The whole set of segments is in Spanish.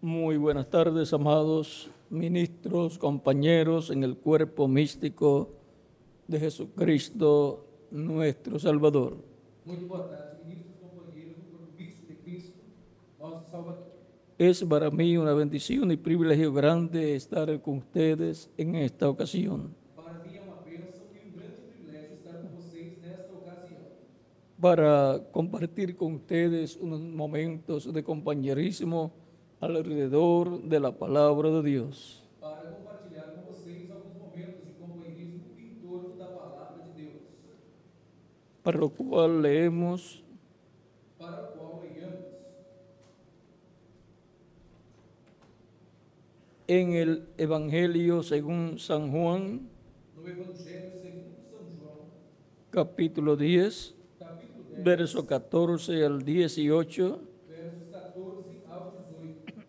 Muy buenas tardes, amados ministros, compañeros en el cuerpo místico de Jesucristo, nuestro Salvador. Muito boa tarde, ministros, companheiros do corpo místico de Cristo, nosso Salvador. Es para mí una bendición y privilegio grande estar con ustedes en esta ocasión Para mim é uma bênção e grande privilégio estar com vocês nesta ocasião, para compartir con ustedes unos momentos de compañerismo alrededor de la palabra de Dios. para compartilhar com vocês alguns momentos de companheirismo em torno da Palavra de Deus, Para lo cual leemos para o qual leiamos en el Evangelio según San Juan, no Evangelho segundo São João, capítulo 10, capítulo 10, verso 14 al 18, versos 14 ao 18,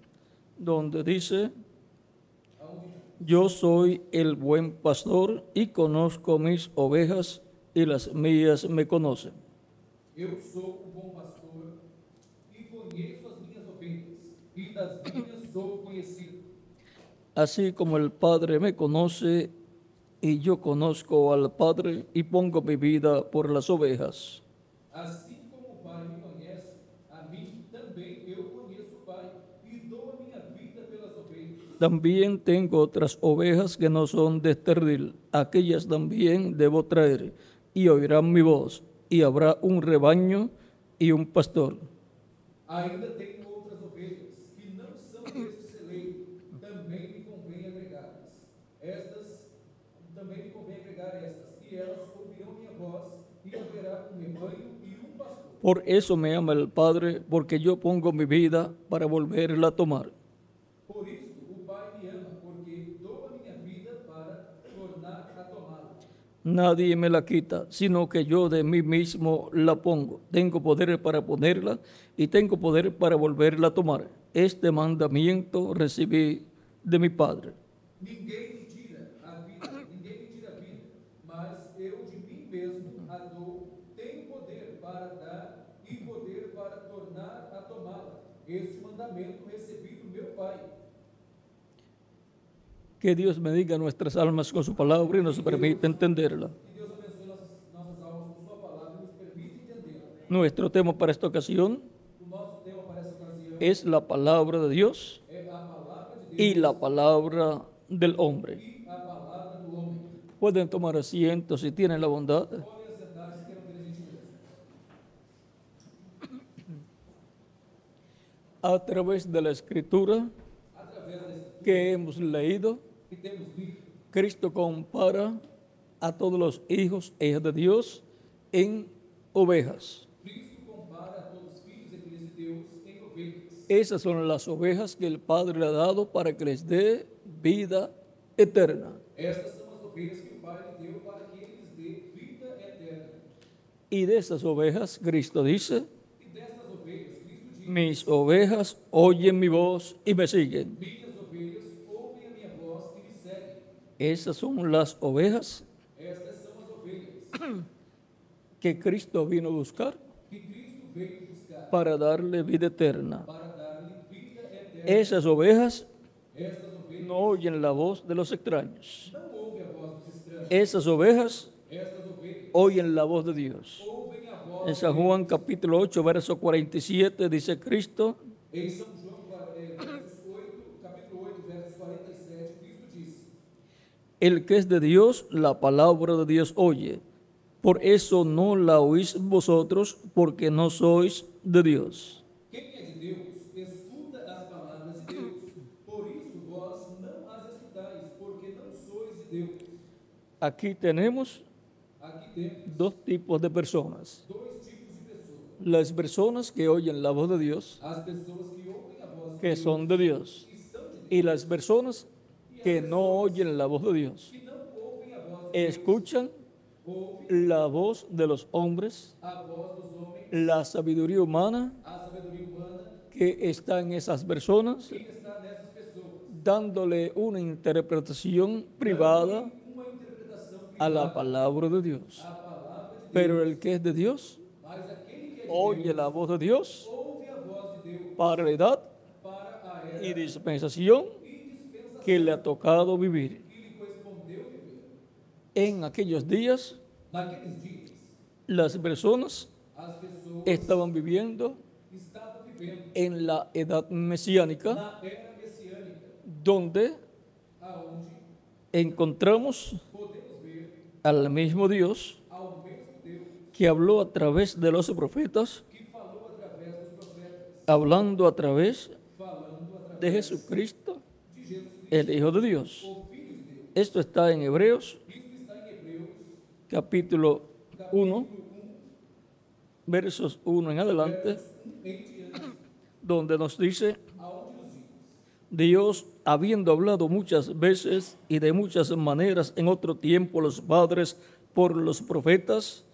donde dice: aonde diz: Yo soy el buen pastor y conozco mis ovejas y las mías me conocen. Eu sou o bom pastor e conheço as minhas ovelhas, e das minhas sou conhecido. Así como el Padre me conoce y yo conozco al Padre y pongo mi vida por las ovejas. Assim como o Pai me conhece, a mim também eu conheço o Pai, e dou a minha vida pelas ovelhas. También tengo otras ovejas que no son de este redil, aquellas también debo traer, y oirán mi voz, y habrá un rebaño y un pastor. Ainda tenho outras ovelhas, que não são deste celeiro, também me convém agregá-las. Também me convém agregar estas, e elas ouvirão minha voz, e haverá um rebanho e um pastor. Por eso me ama el Padre, porque yo pongo mi vida para volverla a tomar. Por isso o Pai me ama, porque dou a minha vida para tornar a tomá-la. Nadie me la quita, sino que yo de mí mismo la pongo. Tengo poder para ponerla y tengo poder para volverla a tomar. Este mandamiento recibí de mi Padre. Ninguém me tira a vida, mas eu de mim mesmo a dou. Tenho poder para dar e poder para tornar a tomá-la. Este mandamento recebi do meu Pai. Que Dios bendiga nuestras almas con su palabra y nos permita entenderla. Que Deus abençoe nossas almas com sua palavra e nos permita entendê-la. Nuestro tema para esta ocasión O nosso tema para essa ocasião es la palabra de Dios é a palavra de Deus y la palabra del hombre. e a palavra do homem. Pueden tomar asiento si tienen la bondad. Podem assentar-se, queiram ter a gentileza. A través de la escritura Através da escritura que hemos leído, que temos lido, Cristo compara a todos los hijos e hijas de Dios en ovejas. Cristo compara a todos os filhos e filhas de Deus em ovelhas. Esas son las ovejas que el Padre le ha dado para que les dé vida eterna. Estas são as ovelhas que o Pai lhe deu para que ele lhes dê vida eterna. Y de esas ovejas, Cristo dice: E destas ovelhas, Cristo diz: mis ovejas oyen mi voz y me siguen. minhas ovelhas ouvem a minha voz e me seguem. Esas son las ovejas Estas são as ovelhas que Cristo vino a buscar que Cristo veio buscar para darle vida eterna. para dar-lhe vida eterna. Esas ovejas Estas ovelhas no oyen la voz de los extraños. não ouvem a voz dos estranhos. Esas ovejas Estas ovelhas oyen la voz de Dios. ouvem a voz En de San Juan capítulo 8, verso 47 dice Cristo: Em São João, capítulo 8, versos 47, Cristo disse: el que es de Dios, la palabra de Dios oye. Por eso no la oís vosotros, porque no sois de Dios. Quem é de Deus, escuta as palavras de Deus. Por isso vós não as escutais, porque não sois de Deus. Aquí tenemos Aqui temos dos tipos de personas. dois tipos de pessoas. Las personas que oyen la voz de Dios, As pessoas que ouvem a voz de que Deus, son de Dios, que são de Deus, y las personas que no oyen la voz de Dios, que não ouvem a voz de Deus, escuchan ouvem la voz de los hombres, a voz dos homens, la sabiduría humana a sabedoria humana que está en esas personas, que está nessas pessoas. dándole una interpretación privada Uma interpretação a la privada palabra de Dios. à palavra de Deus. Pero el que es de Dios, Mas aquele que é de oye Deus, la voz de Dios ouve a voz de Deus para la edad para a era y dispensación e dispensação que le ha tocado vivir. que lhe correspondeu viver. En aquellos días, Naqueles dias, las personas as pessoas estaban viviendo estavam vivendo en la edad mesiánica, na era messiânica, donde aonde encontramos podemos ver al mismo Dios ao mesmo Deus que habló a través de los profetas, que falou através dos profetas, hablando a través falando através de Jesucristo, de Jesus Cristo, el Hijo de Dios. o Filho de Deus. Esto está en Hebreos Isto está em Hebreus, capítulo 1, 1, versos 1 en adelante, versos 1 em diante, donde nos dice: aonde nos diz: Dios, habiendo hablado muchas veces y de muchas maneras en otro tiempo a los padres por los profetas,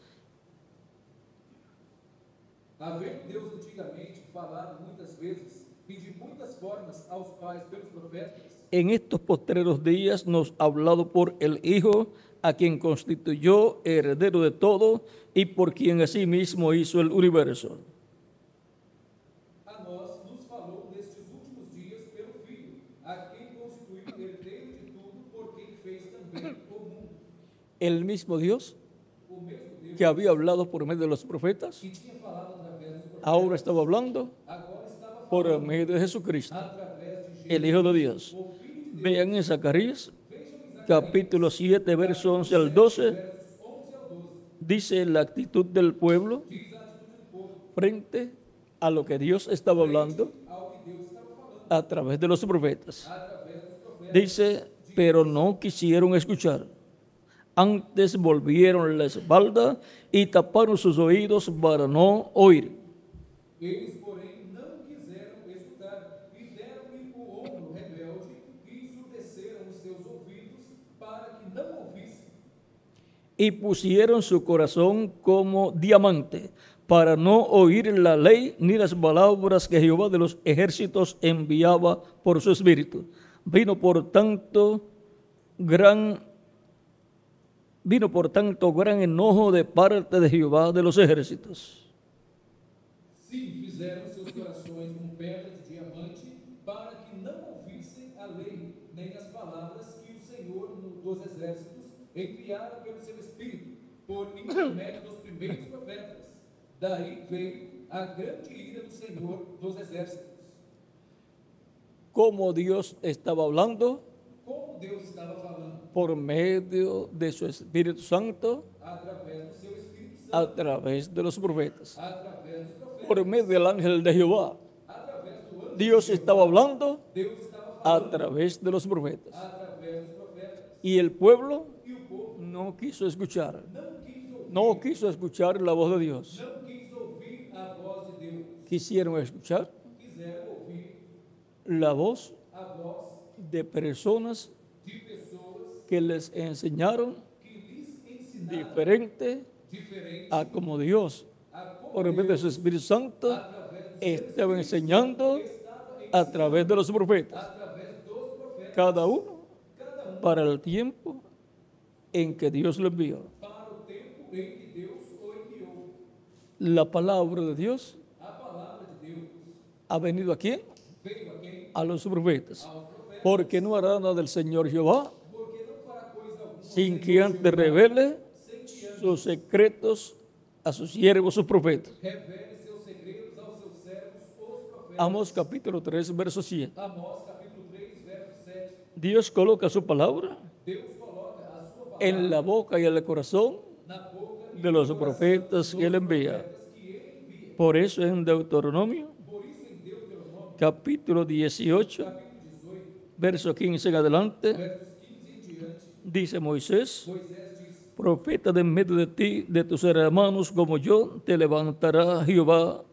havendo Deus antigamente falado muitas vezes e de muitas formas aos pais pelos profetas, en estos postreros días nos ha hablado por el Hijo, a quien constituyó heredero de todo y por quien asimismo hizo el universo. a nós nos falou nestes últimos dias pelo Filho, a quem constituiu herdeiro de tudo, por quem fez também o mundo. El mismo Dios O mesmo Deus que había hablado por medio de los profetas, que tinha falado através dos profetas, ahora estaba hablando agora estava por falando medio de Jesucristo, através de Jesus, el Hijo de Dios. o Filho de Deus. Vean en Zacarías, Vejam em Zacarias, capítulo 7, verso 11 al 12, versos 11 ao 12, dice la actitud del pueblo diz a atitude do povo frente a lo que Dios estaba hablando ao que Deus estava falando a través de los profetas. através dos profetas. Dice, pero no quisieron escuchar. Antes volvieron la espalda y taparon sus oídos para no oír. Eles, porém, não quiseram escutar e deram-lhe o ombro rebelde e ensurdeceram os seus ouvidos para que não ouvissem. Y pusieron su corazón como diamante para no oír la ley ni las palabras que Jehová de los ejércitos enviaba por su espíritu. Vino por tanto gran enojo de parte de Jehová de los ejércitos. Sim, fizeram seus corações como pedra de diamante para que não ouvissem a lei, nem as palavras que o Senhor dos exércitos enviara pelo seu Espírito, por intermédio dos primeiros profetas. Daí veio a grande ira do Senhor dos exércitos. Como Dios estaba hablando Como Deus estava falando por medio de su Espíritu Santo através do seu Espírito Santo, a través de los profetas, através dos profetas, por medio del ángel de Jehová. através do anjo, Dios estaba hablando Deus estava a falando través de los profetas. através dos profetas. Y el pueblo E o povo no quiso escuchar, não quis escuchar la voz de Dios. não quis ouvir a voz de Deus. Quisieron escuchar Quiseram ouvir la voz a voz de personas de pessoas que les enseñaron que lhes ensinaram diferente diferente a como Dios, a como por medio de su Espíritu Santo, através do estaba enseñando a través de los profetas, através dos profetas, cada uno cada para el tiempo en que Dios lo envió. para o tempo em que Deus o enviou. La palabra de Dios A palavra de Deus ha venido a quién? veio a quem? A los profetas. Aos profetas, Porque no hará nada del Señor Jehová porque não fará coisa alguma sin que antes revele sem que antes sus secretos a sus siervos, sus profetas. revele seus segredos aos seus servos, os profetas. Amós capítulo 3, verso 7. Amós capítulo 3, verso 7. Dios coloca su palabra Deus coloca a sua palavra en la boca y en el corazón na boca e de los profetas que él envía. que ele envia. Por eso en Deuteronomio Por isso em Deuteronômio, capítulo 18, capítulo 18, verso 15 en adelante, versos 15 em diante, dice Moisés: Moisés diz: profeta de en medio de ti, de tus hermanos como yo, te levantará Jehová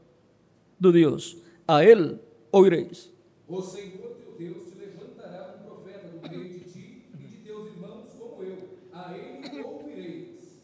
tu Dios. A él oiréis. O Senhor teu Deus te levantará um profeta do meio de ti e de teus irmãos como eu. A ele ouvireis.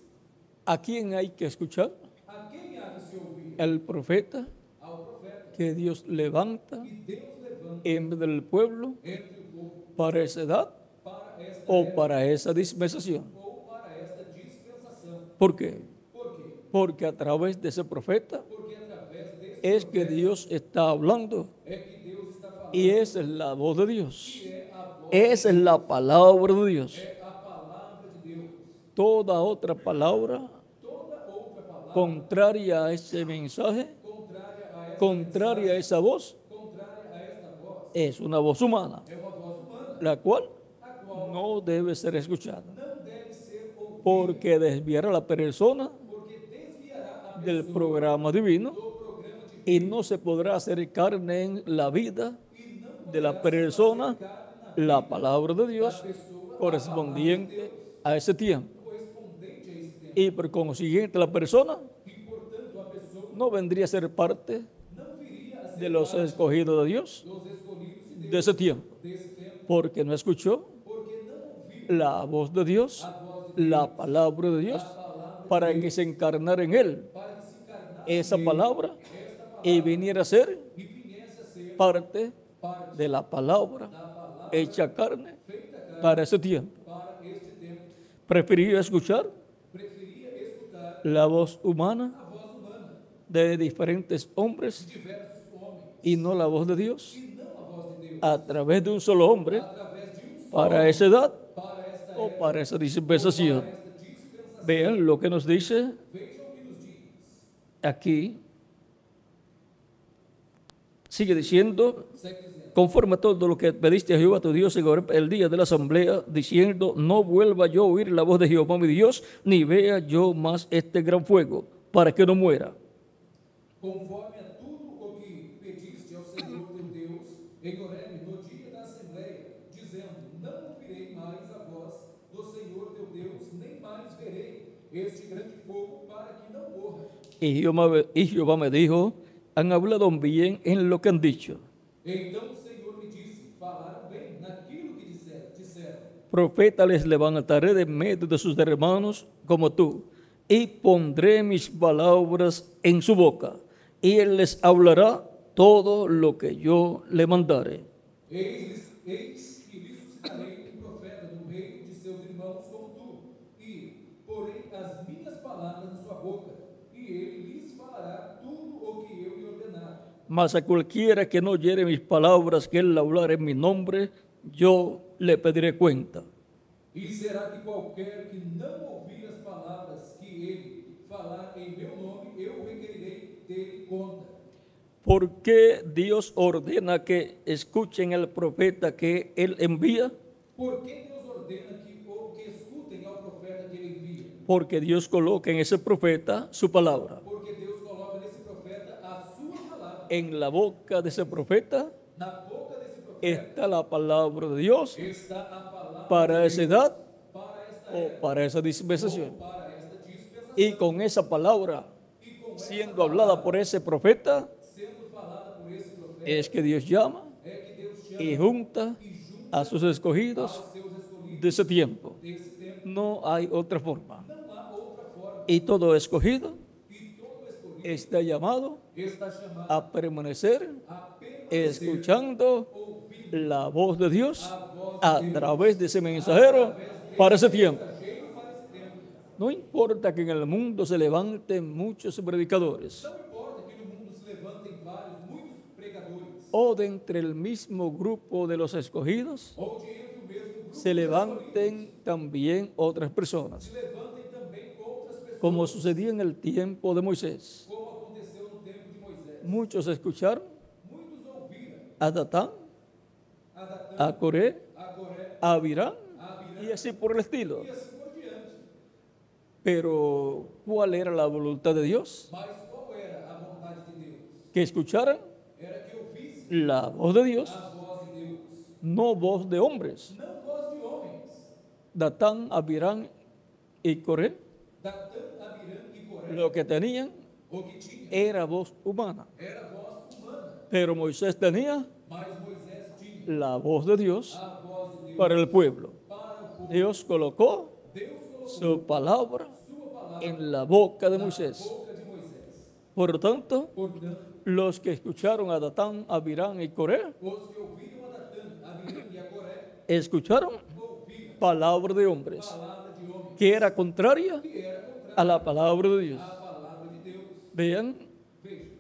¿A quién hay que escuchar? A quem há de se ouvir? El profeta Ao profeta que Dios levanta que Deus levanta en medio del pueblo entre o povo para esa edad para esta o era para esa dispensación. ou para esta dispensação. ¿Por qué? Por quê? Porque a través de ese profeta Porque através desse es que Dios está hablando. é que Deus está falando. Y esa es la voz de Dios. Que é a voz, Esa es la palabra de Dios. é a palavra de Deus. Toda otra palabra Toda outra palavra contraria a ese mensaje, contrária contraria a essa a esa voz, contrária a esta voz es una voz humana, é uma voz humana, la cual a qual no debe ser escuchada, não deve ser ouvida, porque desviará a la persona porque desviará a del pessoa programa divino do programa divino y no se podrá hacer carne en la vida e não de la persona la palabra de Dios correspondiente a ese tiempo. correspondente a esse tempo. Y por consiguiente la persona E, portanto, a pessoa no vendría a ser parte não viria a ser de los escogidos de Dios dos escolhidos de Deus de ese tiempo, desse tempo, porque no escuchó porque não ouviu la voz de Dios, a voz de la palabra de Dios, para que se encarnara en él para que se encarnasse esa palabra esta palavra y viniera a ser e viesse a ser parte parte de la palabra da palavra hecha carne feita carne para ese tiempo. para este tempo. Prefirió escuchar Preferia escutar la voz humana a voz humana de diferentes hombres de diversos homens y no la voz de Dios e não a voz de Deus a través de un solo hombre através de um só para esa edad para esta o época, para esa dispensación. para esta dispensação. Vean lo que nos dice Vejam o que nos diz. aquí. Sigue diciendo, Segue dizendo. conforme a todo lo que pediste a Jehová tu Dios en el día de la asamblea, diciendo, no vuelva yo a oír la voz de Jehová mi Dios, ni vea yo más este gran fuego, para que no muera. Conforme a tudo o que pediste ao Senhor teu Deus em Horebe no dia da Assembleia, dizendo, não ouvirei mais a voz do Senhor teu Deus, nem mais verei este grande fogo para que não morra. Y Jehová me dijo, han hablado bien en lo que han dicho. Então o Senhor me disse, falaram bem naquilo que disseram. Profeta les levantaré de medio de sus hermanos como tú, y pondré mis palabras en su boca, y él les hablará todo lo que yo le mandare. Eis que lhe suscitarei um profeta no meio de seus irmãos como tu, e porei as minhas palavras na sua boca, e ele lhes falará tudo o que eu lhe ordenar. Mas a cualquiera que no oyere mis palabras que él hablar en mi nombre, yo le pediré cuenta. E será que qualquer que não ouvir as palavras que ele falar em meu nome, eu requerirei dele conta. ¿Por qué Dios ordena que escuchen al profeta que él envía? Por que Deus ordena que escutem ao profeta que ele envia? Porque Dios coloca en ese profeta su palabra. Porque Deus coloca nesse profeta a sua palavra. En la boca de ese profeta Na boca desse profeta está la palabra de Dios está a palavra para esa edad para esta o para esa dispensación. para esta dispensação. Y con esa palabra E com siendo hablada por ese profeta, sendo falada por esse profeta, es que Dios llama é que Deus chama y junta e junta a sus escogidos aos seus escolhidos de ese tiempo. desse tempo. No hay otra forma. Não há outra forma. Y todo escogido E todo escolhido está llamado está chamado a permanecer a permanecer escuchando ouvindo la voz de Dios a voz a través de ese mensajero para ese tiempo. cheio para esse tempo. No importa que en el mundo se levanten muchos predicadores Não importa que no mundo se levantem muitos pregadores, o de entre el mismo grupo de los escogidos ou de entre o mesmo grupo se levanten también otras personas, se levantem também outras pessoas, como sucedió en el tiempo de Moisés. como aconteceu no tempo de Moisés. Muchos escucharon Muitos ouviram a Datán, a Datã, a Coré, a Coré, a Abirán a Abirã y así por el estilo. e assim por diante. Pero ¿cuál era la voluntad de Dios? Mas qual era a vontade de Deus? Que escucharan Era que ouvisse la voz de Dios, a voz de Deus, no voz de hombres. não voz de homens. Datán, Abirán y Coré, Datã, Abirã e Coré, lo que tenían o que tinha era voz humana. era voz humana, Pero Moisés tenía mas Moisés tinha la voz de Dios a voz de Deus para el pueblo. para o povo. Dios colocó Deus colocou su palabra sua palavra en la boca de na Moisés. boca de Moisés. Por lo tanto, Portanto, los que escucharon a Datán, Abirán y Coré, os que ouviram a Datã, a Abirã e a Coré, escucharon ouviram palabra de hombres, palavra de homens, que era contraria que era contrária a la palabra de Dios. à palavra de Deus. Vean, Veja,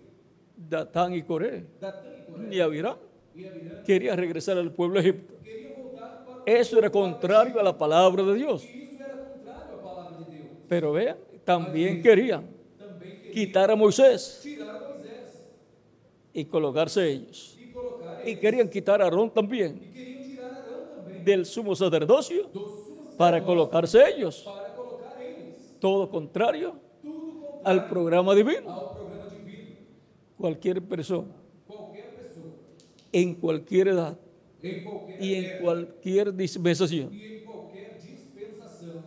Datán y Coré, Datã e Coré ni Abirán, e Abirã quería regresar al pueblo de Egipto. queriam voltar para o Eso era contrario a la palabra de Dios. E isso era contrário à palavra de Deus. Pero vean, también querían Também queriam quitar a Moisés tirar a Moisés y colocarse ellos. e colocar Y ele. querían quitar a Aarón E también queriam tirar Arão também del sumo sacerdocio dos sumos para sacerdotes colocarse ellos. para colocar eles. Todo contrario Tudo contrário al programa divino. ao programa divino. Cualquier persona, Qualquer pessoa, en cualquier edad em qualquer y en época cualquier dispensación e em qualquer dispensação,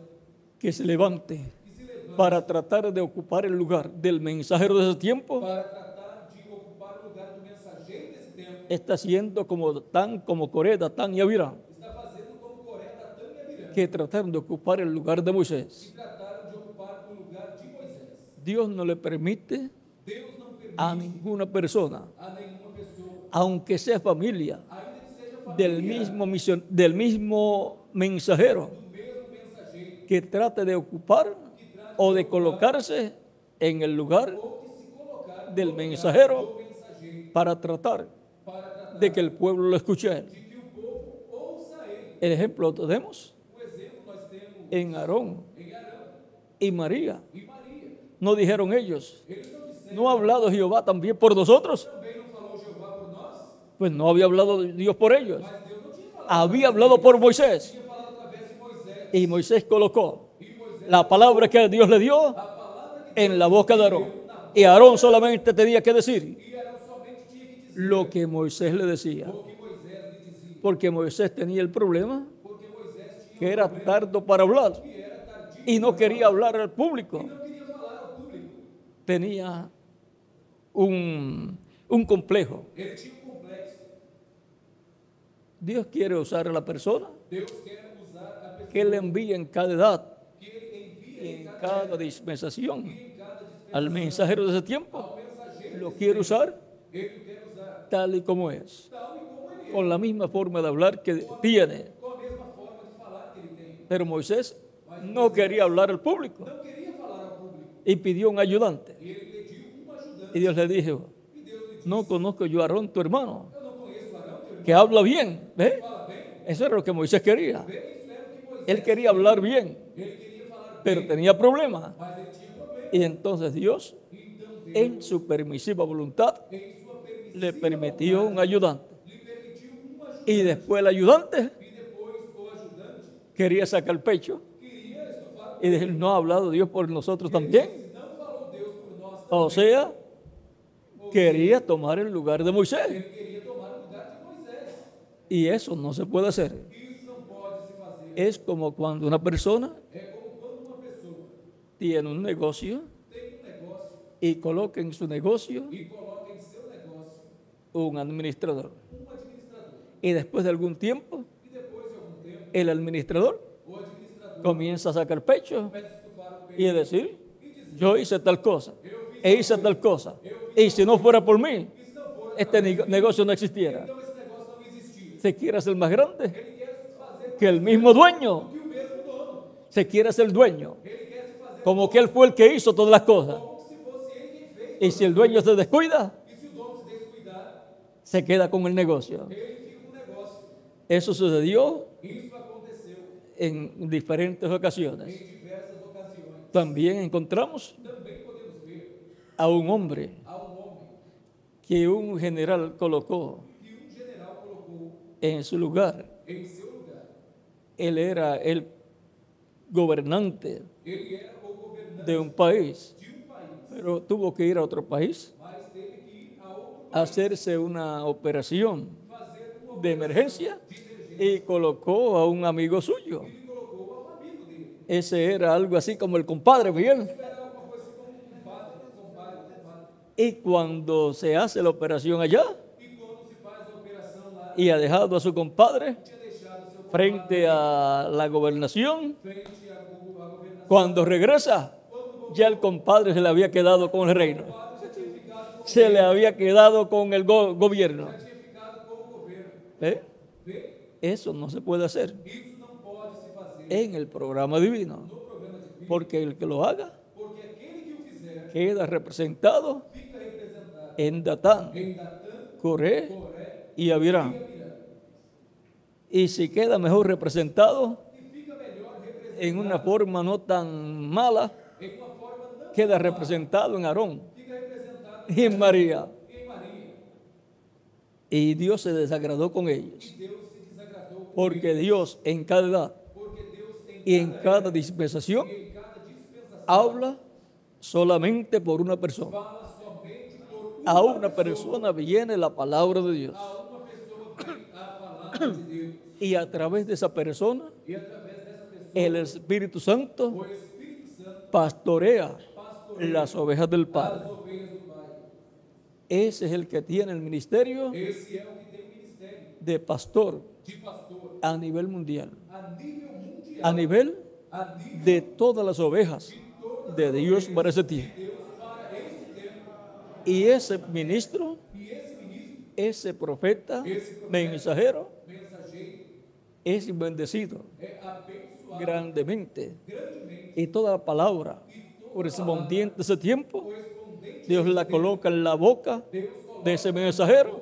que se levante que se levante para tratar de ocupar el lugar del mensajero de ese tiempo, para tratar de ocupar o lugar do mensageiro desse tempo, está siendo como Coré, Datán y Abirán, está fazendo como Coré, Datã e Abirã, que trataron de ocupar el lugar de Moisés. que trataram de ocupar o lugar de Moisés. Dios no le permite Deus não permite a ninguna persona, a nenhuma pessoa, aunque sea familia, ainda que seja familiar, del mismo mensajero, do mesmo mensageiro, que trate de ocupar o de colocarse en el lugar ou que se colocar del do mensajero mensageiro para tratar para tratar de que el pueblo lo escuche a él. de que o povo ouça ele. El ejemplo lo tenemos Um exemplo nós temos en Aarón em Arão y María. e Maria. No dijeron ellos, Eles não disseram, ¿no ha hablado Jehová también por nosotros? também não falou Jeová por nós, Pues no había hablado Dios por ellos, mas Deus não tinha falado. había hablado por Moisés. Tinha falado através de Moisés. Y Moisés colocó E Moisés, la palabra que Dios le dio a palavra que en la boca de Aarón. Y Aarón solamente tenía que decir e Arão somente tinha que dizer lo que Moisés le decía, o que Moisés lhe dizia. porque Moisés tenía el problema Porque Moisés tinha que era tardo para hablar que era tardio y no quería hablar al público. e não queria falar ao público. Tenía un complejo. Ele tinha um complexo. Dios quiere usar a la persona Deus quer usar a pessoa que le envía en cada edad que ele envia y em en cada cada dispensación em cada dispensação al mensajero de ese tiempo. ao mensageiro. Lo quiere usar Ele o quer usar tal y como es, tal e como ele é, con la misma forma de hablar que tiene. com a mesma forma de falar que ele tem. Pero Moisés no quería hablar al público Não queria falar ao público. y pidió un ayudante. E ele pediu um ajudante. Y Dios le dijo, E Deus lhe disse: no conozco yo a Aarón, tu hermano, Eu não conheço Arão, teu irmão, que habla bien. ¿Ve? fala bem. Eso era lo que Moisés quería. Vê, isso era o que Moisés. Él quería hablar bien, Ele queria falar pero bem, tenía problemas. mas ele tinha problema. Y entonces Dios, Então Deus, en su permisiva voluntad, em sua permissão, le permitió un ayudante. lhe permitiu um ajudante. Y después el ayudante E depois o ajudante quería sacar pecho queria estufar. y decir, ¿no ha hablado Dios por nosotros también? Não falou Deus por nós O sea, quería tomar el lugar de Moisés. Ele queria tomar o lugar de Moisés. Y eso no se puede hacer. Isso não pode se fazer. Es como cuando una persona É como quando uma pessoa tiene un negocio tem um negócio y coloca en su negocio e coloca em seu negócio un administrador. administrador. Y después de algún tiempo, E depois de algum tempo, el administrador o administrador comienza a sacar pecho começa a estufar o peito y a decir, yo hice tal cosa, e hice tal cosa. Y si no fuera por mí, este negocio no existiera. Então esse negócio não existia. Se quiere hacer más grande Ele quer se fazer que el mismo dueño. que o mesmo dono. Se quiere hacer dueño, Ele quer se fazer como que él fue el que hizo todas las cosas. como se fosse ele quem fez. Y si el dueño se descuida, E se o dono se descuidar, se queda con el negocio. ele fica com o negócio. Eso sucedió Isso aconteceu en diferentes ocasiones. em diversas ocasiões. También encontramos Também podemos ver a un hombre a um homem que un general colocó que um general colocou en su lugar. em seu lugar. Él era el gobernante Ele era o governante de un país, de um país, pero tuvo que ir a otro país mas teve que ir a outro a hacerse una operación fazer uma de emergencia y colocou a un amigo suyo. e colocou a um amigo dele. Ese era algo así como el compadre, Miguel. Era alguma coisa assim como um compadre. Y cuando se hace la operación allá E quando se faz a operação lá, y ha dejado a su compadre tinha deixado seu frente a la gobernación, frente à governação. cuando regresa, ya el compadre se le había quedado con el reino, se le había quedado con el gobierno. Tinha ficado com o governo. ¿Eh? Vê? Eso no se puede hacer Isso não pode se fazer en el programa divino, no programa divino, porque el que lo haga porque aquele que o fizer queda representado fica representado en Datán, em Datã, Coré Coré y Abirán. e Abirã. Y si queda mejor representado E fica melhor en una representado forma no tan mala, em uma forma não queda tão má. representado en Aarón Fica representado y en María. e em Maria. Y Dios se desagradó con ellos, E Deus se desagradou com porque eles, Dios en cada edad porque Deus y en cada cada dispensación e em cada dispensação habla solamente por una persona. fala somente por A uma una pessoa. persona viene la palabra de Dios. A uma pessoa vem a palavra de Deus. Y a través de esa persona, E através dessa pessoa, el Espíritu Santo o Espírito Santo pastorea pastoreia las ovejas del as Padre. ovelhas do Pai. Ese es el que tiene el ministerio Esse é o que tem o ministério de pastor de pastor a nivel mundial, a nível mundial, a nivel a nível de todas las ovejas de Dios para ese tiempo. de Deus para este tempo. Y ese ministro, E esse ministro, ese profeta, esse profeta, mensajero, mensageiro, es bendecido é abençoado grandemente. grandemente Y toda la palabra correspondiente a ese tiempo, correspondente. Dios la coloca en la boca Deus coloca de ese mensajero,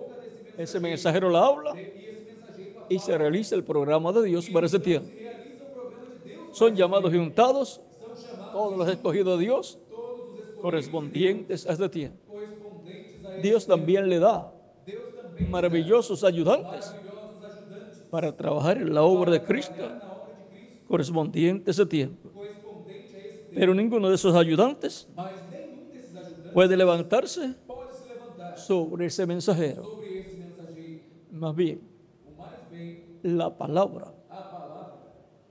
desse ese mensajero la habla e esse mensageiro y se realiza el programa de Dios para ese tiempo. realiza o programa de Deus. Son llamados y juntados São chamados todos los escogidos de Dios todos os escolhidos correspondientes a este tiempo. correspondentes a Dios también le da Deus também maravillosos ayudantes maravilhosos ajudantes para trabajar en la obra de Cristo na obra de Cristo correspondiente a ese tiempo. correspondente a esse tempo. Pero ninguno de esos ayudantes Mas nenhum desses ajudantes puede levantarse pode se levantar sobre ese mensajero. sobre esse mensageiro. Más bien, O mais bem, la palabra a palavra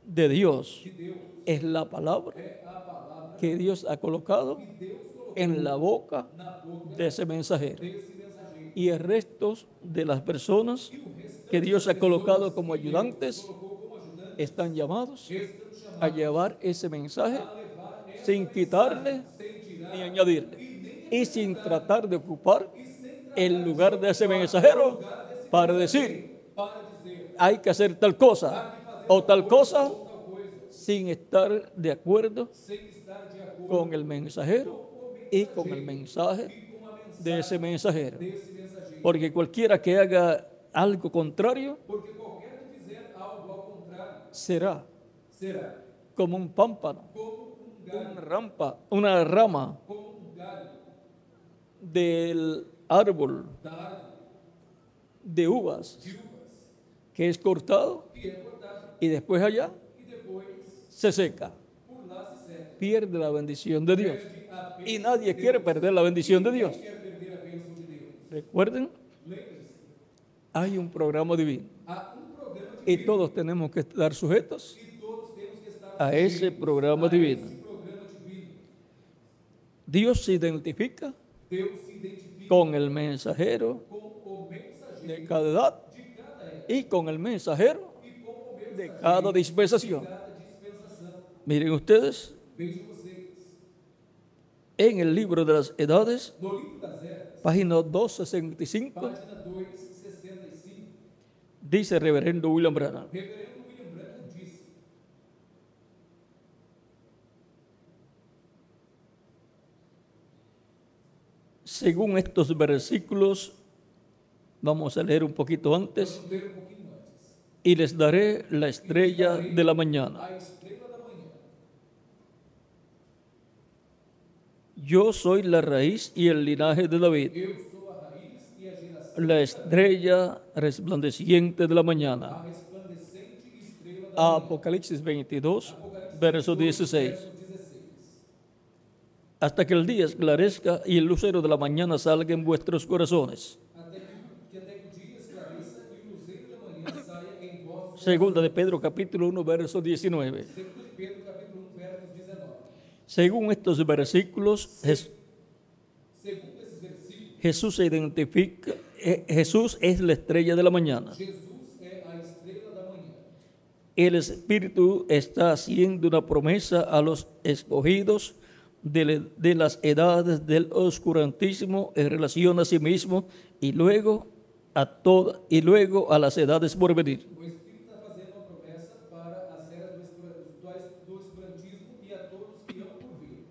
de Dios de Deus es la palabra é a palavra que Dios ha colocado que Deus colocou en la boca na boca de ese mensajero. desse mensageiro. Y el resto de las personas que Dios ha colocado como ayudantes Colocou como ajudante, están llamados estão chamados a llevar ese mensaje a levar essa sin quitarle sem tirar ni añadirle y sin tratar de ocupar el lugar de ese mensajero para decir para dizer hay que hacer tal cosa o tal cosa tal coisa, sin estar de acuerdo sem estar de acordo con el mensajero y con el mensaje com a mensagem de ese mensajero. desse mensageiro. Porque cualquiera que haga algo contrario Porque qualquer que fizer algo ao contrário será será como un pámpano, como galho, una rama como galho del árbol da árvore de uvas de uvas, que es cortado que é cortado y después allá e depois se seca. por lá se seca. Pierde la bendición de Dios. Perde a bênção Y nadie quiere perder la bendición de Dios. quer perder a bênção de Deus. Recuerden, Lembre-se, hay un programa divino há programa de y todos tenemos que estar sujetos e todos temos que estar a ese programa divino. nesse programa divino. Dios se identifica Deus se identifica con el mensajero com o mensageiro de cada edad de cada época y con el mensajero e com o mensageiro de cada dispensación. de cada dispensação. Miren ustedes, Vejam vocês, en el libro de las edades, no livro das eras, página 265, página 265, dice el reverendo William Branham: reverendo William Branham disse: según estos versículos, vamos a leer un poquito antes, vamos ler pouquinho antes, y les daré la estrella de la mañana. a estrela da manhã. Yo soy la raíz y el linaje de David, Eu sou a raiz e a geração, la estrella resplandeciente de la mañana. a resplandecente estrela da Apocalipsis 22, verso 16. verso 16. Hasta que el día esclarezca y el lucero de la mañana salga en vuestros corazones. Até que o dia esclareça e o luzeiro da manhã saia em vossos. Segunda de Pedro capítulo 1, verso 19. Segundo de Pedro, capítulo 1, versos 19. Según estos versículos, Segundo esses versículos, Jesús se identifica, Jesús es la estrella de la mañana. Jesus é a estrela da manhã. El Espíritu está haciendo una promesa a los escogidos de las edades del oscurantismo en relación a sí mismo y luego a las edades por venir. O Espírito está fazendo uma promessa para as eras do escurantismo e a todos que hão por vir.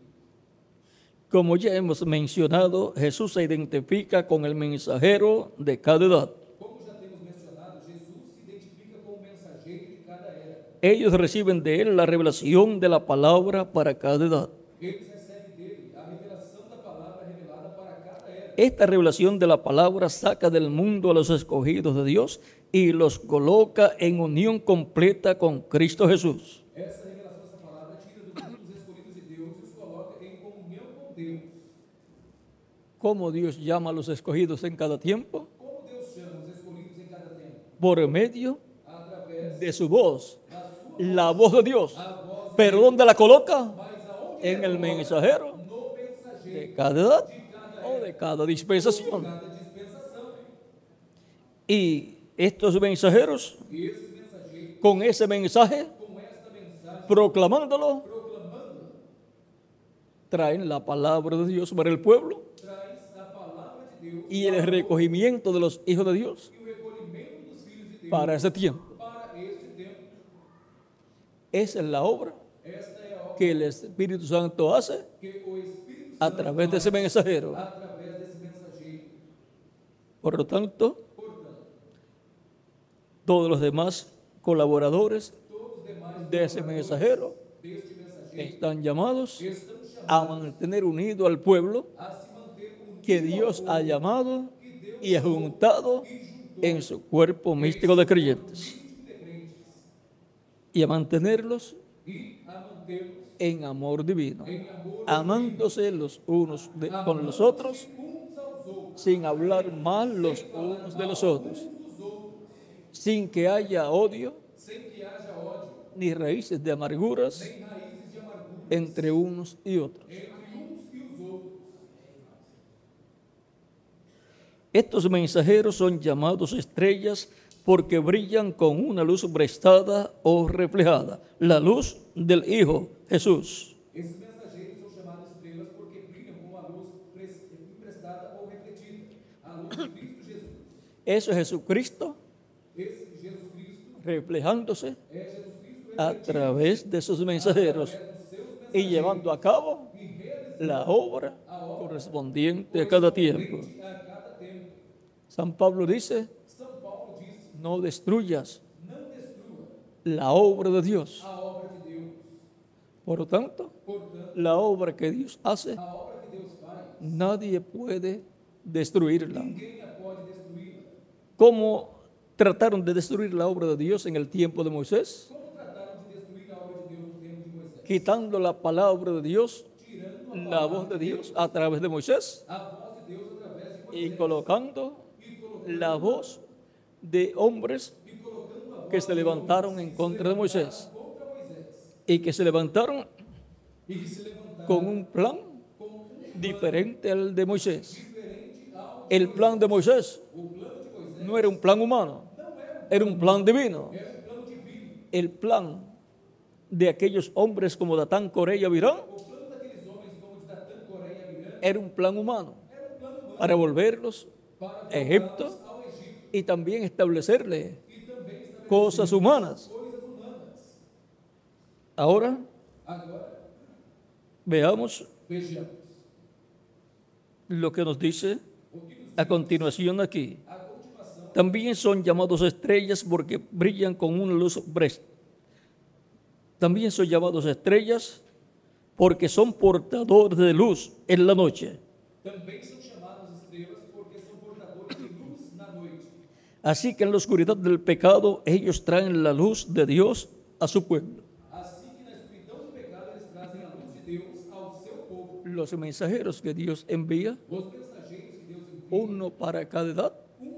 Como ya hemos mencionado, Jesús se identifica con el mensajero de cada edad. Como já temos mencionado, Jesus se identifica com o mensageiro de cada era. Ellos reciben de él la revelación de la palabra para cada edad. Eles recebem dele a revelação da palavra revelada para cada era. Esta revelación de la palabra saca del mundo a los escogidos de Dios y los coloca en unión completa con Cristo Jesús. Essa revelação dessa palavra tira do mundo os escolhidos de Deus e os coloca em comunhão com Deus. ¿Cómo Dios llama a los escogidos en cada tiempo? Como Deus chama os escolhidos em cada tempo? Por medio Através de su voz, da sua la voz de Dios. a voz, ¿Pero dónde la coloca? mas aonde En el mensajero no mensageiro de cada edad de cada o de cada dispensación. cada dispensação. Y estos mensajeros, E esses mensageiros, con ese mensaje, com esta mensagem, proclamándolo, proclamando, traen la palabra de Dios para el pueblo traz a palavra de Deus y el recogimiento de los hijos de Dios e o recolhimento dos filhos de Deus para ese tiempo. para este tempo. Esa es la obra Esta é a obra que el Espíritu Santo hace que o Espírito a Santo través de ese mensajero. através desse mensageiro. Por lo tanto, Portanto, todos los demás colaboradores todos os demais de ese mensajero deste mensageiro están llamados estão a chamados mantener unido al pueblo a se manter unidos que Dios ha llamado y ha juntado en su cuerpo místico de creyentes, de crentes y a mantenerlos e a mantê-los en amor divino, em amor amándose los unos con los otros, uns aos outros, sin hablar mal los unos de los otros, sin que haya odio sem que haja ódio, ni raíces de amarguras nem raízes de amargura entre unos y otros. entre uns e os outros. Estos mensajeros son llamados estrellas porque brillan con una luz prestada o reflejada, la luz del Hijo Jesús. Esses mensageiros são chamados estrelas porque brilham com a luz emprestada ou refletida, a luz de Cristo Jesus. Eso es Jesucristo Esse Jesus Cristo reflejándose é Jesus Cristo a través de sus mensajeros y llevando a cabo la obra correspondiente a cada tiempo. a cada tempo. San Pablo dice, São Paulo disse: no destruyas não destrua la obra de Dios. a obra de Deus. Por lo tanto, Portanto, la obra que Dios hace, a obra que Deus faz, nadie puede destruirla. ninguém a pode destruir. ¿Cómo trataron de destruir la obra de Dios en el tiempo de Moisés? Como trataram de destruir a obra de Deus no tempo de Moisés? Quitando la palabra de Dios, Tirando la voz de Dios a través de Moisés a voz de Deus através de y Moisés colocando e colocando la voz de hombres a que se levantaron en contra de Moisés contra Moisés y que se levantaron e que se levantaram con un plan com um diferente al de Moisés. diferente ao El plan de Moisés o plano de Moisés. no era un plan humano, era un plan divino. Era um plano divino. El plan de aquellos hombres como Datán, Coré y Abirán O plano daqueles homens como de Datã, Coré e Abirã era un plan humano era um plano humano para volverlos para a Egipto voltarmos ao Egito y también establecerle e também estabelecer cosas humanas. coisas humanas. Ahora Agora, veamos vejamos lo que nos dice o que nos a continuación aquí. a continuação. También son llamados estrellas porque brillan con una luz También son llamados estrellas porque son portadores de luz en la noche. Também são chamados estrelas porque são portadores de luz na noite. Así que en la oscuridad del pecado ellos traen la luz de Dios a su pueblo. Assim que na escuridão do pecado eles trazem a luz de Deus ao seu povo. Los mensajeros que Dios envía, Os mensageiros que Deus envia, uno para cada edad,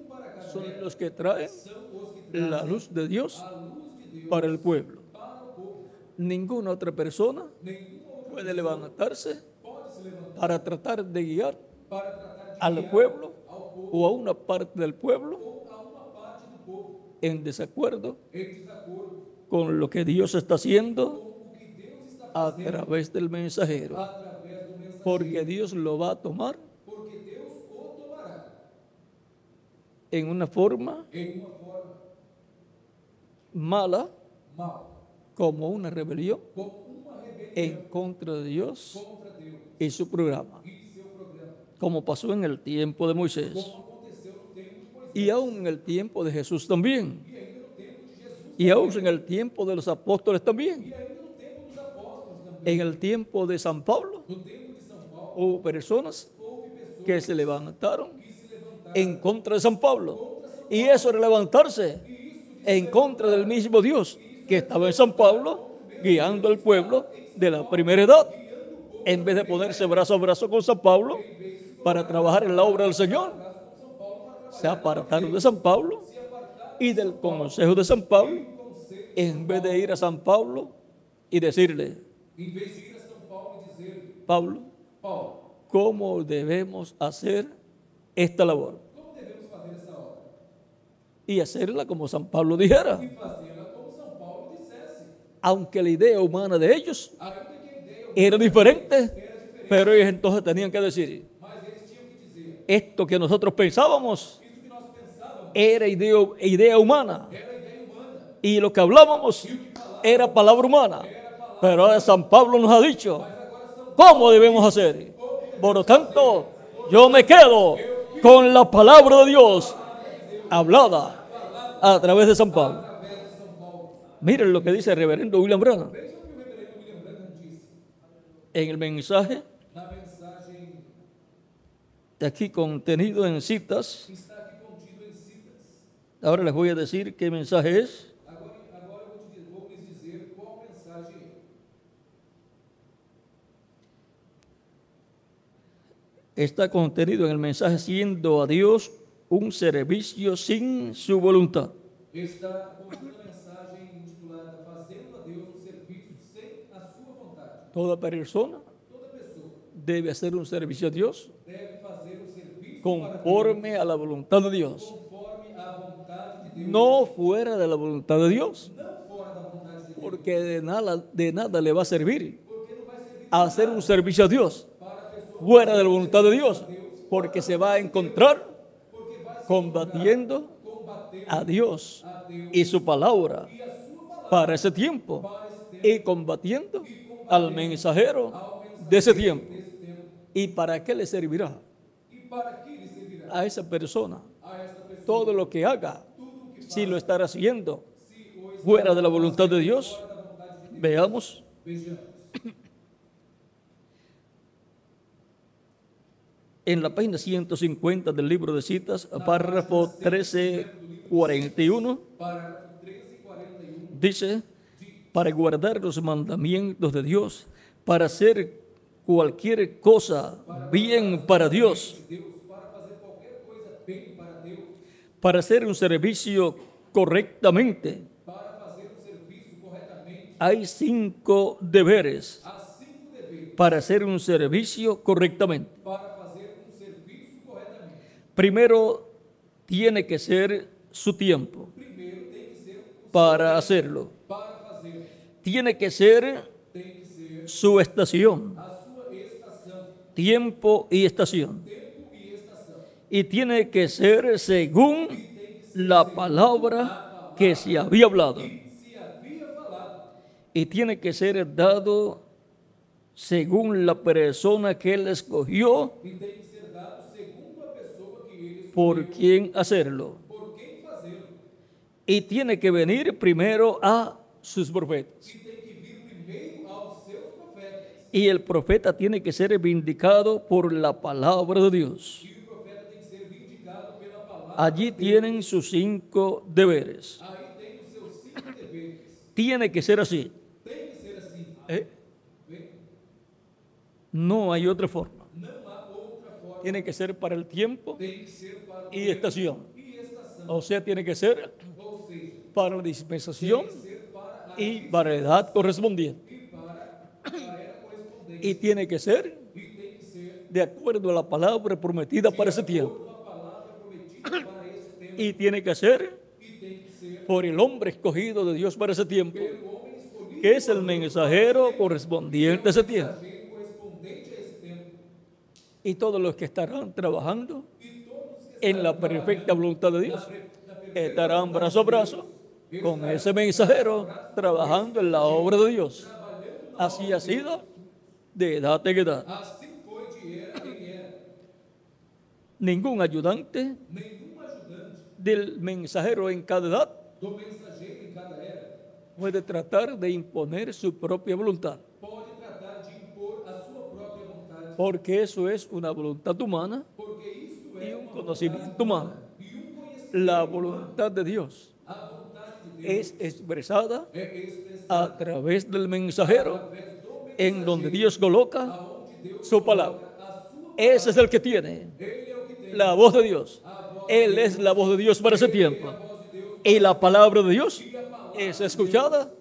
para cada son era, los que traen são os que la luz de Dios a luz de Deus para el pueblo. para o povo. Ninguna otra persona Nenhuma outra puede levantarse pode se levantar para tratar de guiar para tratar de al guiar pueblo ao povo o a una parte del pueblo ou a uma parte do povo en desacuerdo em desacordo con lo que Dios está haciendo com o que Deus está a fazendo través del mensajero, através do mensageiro. porque Dios lo va a tomar Porque Deus o tomará en una forma em uma forma mala mal, como una rebelión como uma rebelião en contra de Dios contra Deus y su programa, e seu programa, como pasó en el tiempo de Moisés como aconteceu no tempo de Moisés y aún en el tiempo de Jesús también, e ainda no tempo de Jesus y aún en el tiempo de los apóstoles también, e ainda no tempo dos apóstolos também. en el tiempo de San Pablo. No tempo de São Paulo, Hubo personas houve pessoas que se levantaron que se levantaram en contra de San Pablo, y eso era levantarse en contra del mismo Dios que estaba en San Pablo guiando al pueblo de la primera edad, en vez de ponerse brazo a brazo con San Pablo para trabajar en la obra del Señor. Se apartaron de San Pablo y del consejo de San Pablo, en vez de ir a San Pablo y decirle: em vez de ir a São Paulo e dizer: Pablo, Paulo, ¿cómo debemos hacer esta labor? como devemos fazer essa obra? Y hacerla como San Pablo dijera, E fazê-la como São Paulo dissesse. aunque la idea humana de ellos Ainda que a ideia era diferente, pero ellos entonces tenían que decir: mas eles tinham que dizer: esto que nosotros pensábamos isso que nós pensávamos era idea humana, era ideia humana, y lo que hablábamos era palabra humana, pero ahora San Pablo nos ha dicho cómo debemos hacer. Por lo tanto, yo me quedo con la palabra de Dios hablada a través de San Pablo. Miren lo que dice el reverendo William Branham veja o que o reverendo William Branham disse en el mensaje na mensagem de aquí contenido en citas. que está aqui contido em Citas. Ahora les voy a decir qué mensaje es. Agora eu vou lhes dizer qual mensagem é. Está contenido en el mensaje: siendo a Dios un servicio sin su voluntad. Está contida a mensagem intitulada Fazendo a Deus um serviço sem a sua vontade. Toda persona Toda pessoa debe hacer un servicio a Dios deve fazer o serviço conforme a la voluntad de Dios, conforme a vontade de Deus, no fuera de la voluntad de Dios, não fora da vontade de Deus, porque de nada le va a servir porque não vai servir hacer un servicio a Dios para a pessoa, fuera de la voluntad de Dios, porque se va a encontrar porque vai se combatiendo combater a Dios a Deus y su palabra e a sua palavra para ese tiempo, para esse tempo, y combatiendo al mensajero de ese tiempo. nesse tempo. ¿Y para qué le servirá E para que lhe servirá a esa persona a esta pessoa todo lo que haga tudo o que si lo estará haciendo se o está fuera de la voluntad de Dios? fora da vontade de Deus? Veamos Vejamos. en la página 150 del libro de citas, párrafo 1341, Parágrafo 1341. dice: para guardar los mandamientos de Dios, para hacer cualquier cosa bien para Dios, Deus, para fazer qualquer coisa bem para Deus, para hacer un servicio correctamente, para fazer um serviço corretamente, hay 5 deberes há 5 deveres para hacer un servicio correctamente. para fazer um serviço corretamente. Primero, tiene que ser su tiempo Primeiro tem que ser para hacerlo. para fazer, Tiene que ser tem que ser su estación, a sua estação, tiempo y estación. tempo e estação. Y tiene que ser según la palabra que se había hablado. Se havia falado, Y tiene que ser dado según la persona que él escogió e tem que ser dado segundo a pessoa que ele escolheu, por quien hacerlo. por quem fazê-lo. Y tiene que venir primero a sus profetas. E tem que vir primeiro aos seus profetas. Y el profeta tiene que ser vindicado por la palabra de Dios. E o profeta tem que ser vindicado pela palavra. Allí tienen sus 5 deberes. Aí tem os seus 5 deveres. Tiene que ser así. Tem que ser assim. ¿Eh? Vê? No hay otra forma. Não há outra forma. Tiene que ser para el tiempo Tem que ser para o y tempo estación. e estação. O sea, tiene que ser Ou seja, para la dispensación tem que ser para a y para la edad correspondiente. e para a era correspondente. Y tiene que ser E tem que ser de acuerdo a la palabra prometida para ese tiempo. uma palavra prometida para esse tempo. Y tiene que ser E tem que ser por el hombre escogido de Dios para ese tiempo, pelo homem escolhido, que es el mensajero correspondiente a ese tiempo. mensageiro correspondente a esse tempo. Y todos los que estarán trabajando E todos que en la perfecta voluntad de Dios estarán brazo a brazo con ese mensajero trabajando en la obra de Dios. Así ha sido de edad en edad. Assim foi de era em era. Ningún ayudante Nenhum ajudante del mensajero en cada edad do mensageiro em cada era puede tratar de imponer su propia voluntad, pode tratar de impor a sua própria vontade, porque eso es una voluntad humana porque isto y é un uma conocimiento humano. e conhecimento. La voluntad de Dios A vontade de Deus es expresada é expressada a través del mensajero, através do en donde Dios coloca aonde Deus su palabra. a sua. Ese es el que tiene Ele é o que tem la voz de Dios. Él es la voz de Dios para ese tiempo. Y la palabra de Dios es escuchada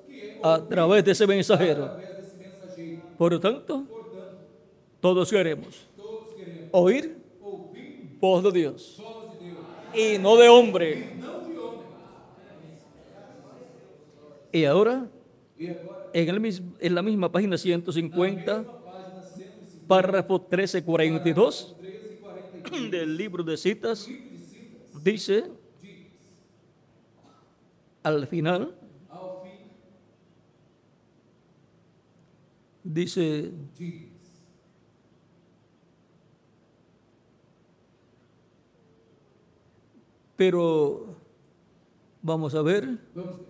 a través de ese mensajero. através desse mensageiro. Por lo tanto, Portanto, todos queremos todos queremos oír ouvir voz de Dios voz de Deus y no de hombre. e não de homem. Y ahora, E agora, en la misma página 150, página 150, párrafo 1342 13:42, del libro de citas, dice al final, ao fim, dice, diz: pero vamos a ver, vamos ver.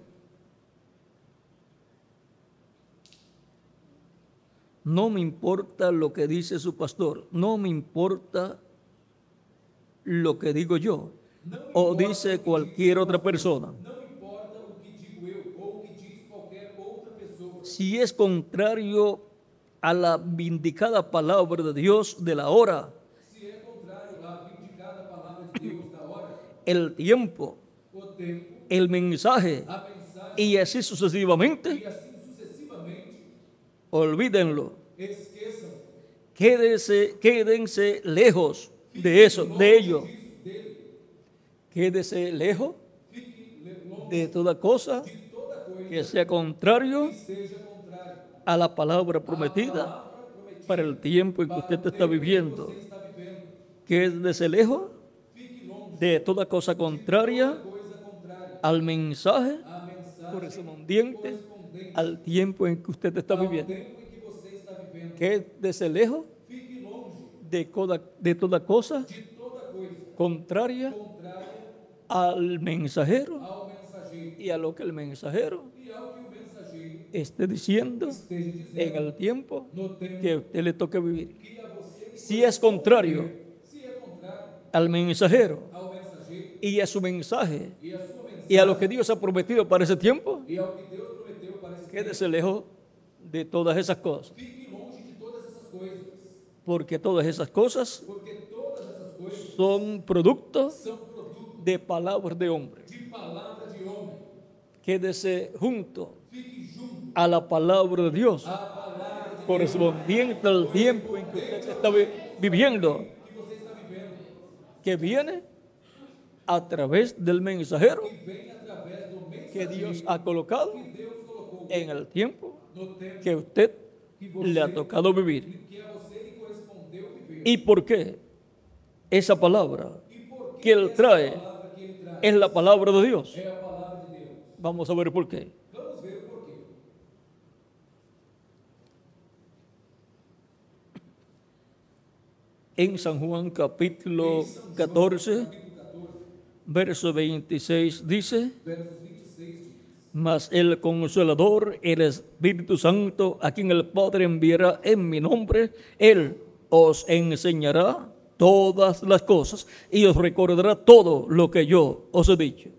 no me importa lo que dice su pastor, no me importa lo que digo yo, o dice cualquier otra persona. Não importa o que digo eu ou o que diz qualquer outra pessoa. Si es contrario a la vindicada palabra de Dios de la hora, Se é contrário à vindicada palavra de Deus da hora, el tiempo, o tempo, el mensaje, a mensagem y así sucesivamente, e assim sucessivamente, olvídenlo. esqueçam Quédense lejos de eso, de ello. disso dele, Quédese lejos fique longe de toda cosa de toda coisa que sea contrario que seja contrário a la palabra prometida para el tiempo en que usted está viviendo. você está vivendo. Quédese lejos Fique longe de toda cosa contraria de coisa contrária al mensaje à mensagem correspondiente correspondente al tiempo en que usted está ao viviendo. tempo em que você está vivendo. Quédese lejos Fique longe de toda cosa de toda coisa contraria contrária al mensajero ao mensageiro y a lo que el mensajero e ao que o mensageiro esté diciendo esteja en dizendo el tiempo no tempo que a usted le toque vivir. que a você Si es contrario se é contrário al mensajero ao mensageiro y a su mensaje e a sua mensagem y a lo que Dios ha prometido para ese tiempo, e ao que Deus prometeu para esse tempo. quédese lejos de todas esas cosas, Fique longe de todas essas coisas, porque todas esas cosas porque todas essas coisas son producto são produto de palabras de hombre. de palavra de homem. Quédese junto Fique junto a la palabra de Dios, à palavra de correspondiente al tiempo en que usted está viviendo, que você está vivendo, que viene a través del mensajero que vem através do que mensageiro Dios ha colocado que Deus colocou en el tiempo no tempo que usted le ha tocado vivir. que a você lhe correspondeu viver. ¿Y por qué esa palabra E por que Él trae palavra que ele traz es la palabra de Dios? é a palavra de Deus? Vamos a ver por qué. Vamos ver o porquê. En San Juan capítulo 14, Capítulo 14, verso 26 dice, versos 26 diz: mas el Consolador, el Espíritu Santo, a quien el Padre enviará en mi nombre, Él os enseñará todas las cosas y os recordará todo lo que yo os he dicho.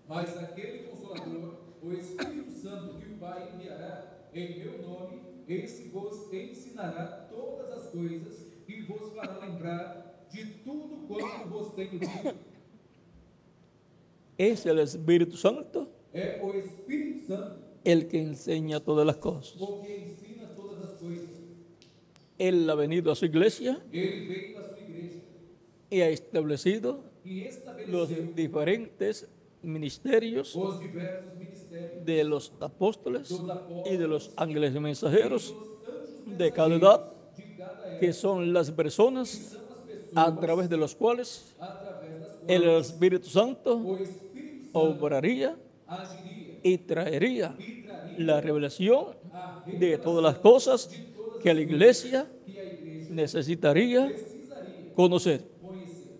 Mas aquele Consolador, o Espírito Santo que o Pai enviará em meu nome, esse vos ensinará todas as coisas e vos fará lembrar de tudo quanto vos tenho dito. Es el Espíritu Santo É o Espírito Santo el que enseña todas las cosas. o que ensina todas as coisas. Él ha venido a su iglesia Ele veio à sua igreja y ha establecido e los estabeleceu diferentes ministerios os diversos ministérios de los apóstoles dos apóstolos y de los ángeles mensajeros dos anjos de cada edad, de cada era, que son las personas são as pessoas a través de los cuales através das quais el Espíritu Santo o Espírito Santo obraría agiria y traería e traria la revelación a de todas las revelação cosas de todas que as la coisas iglesia que a igreja necesitaría precisaria conocer. conhecer.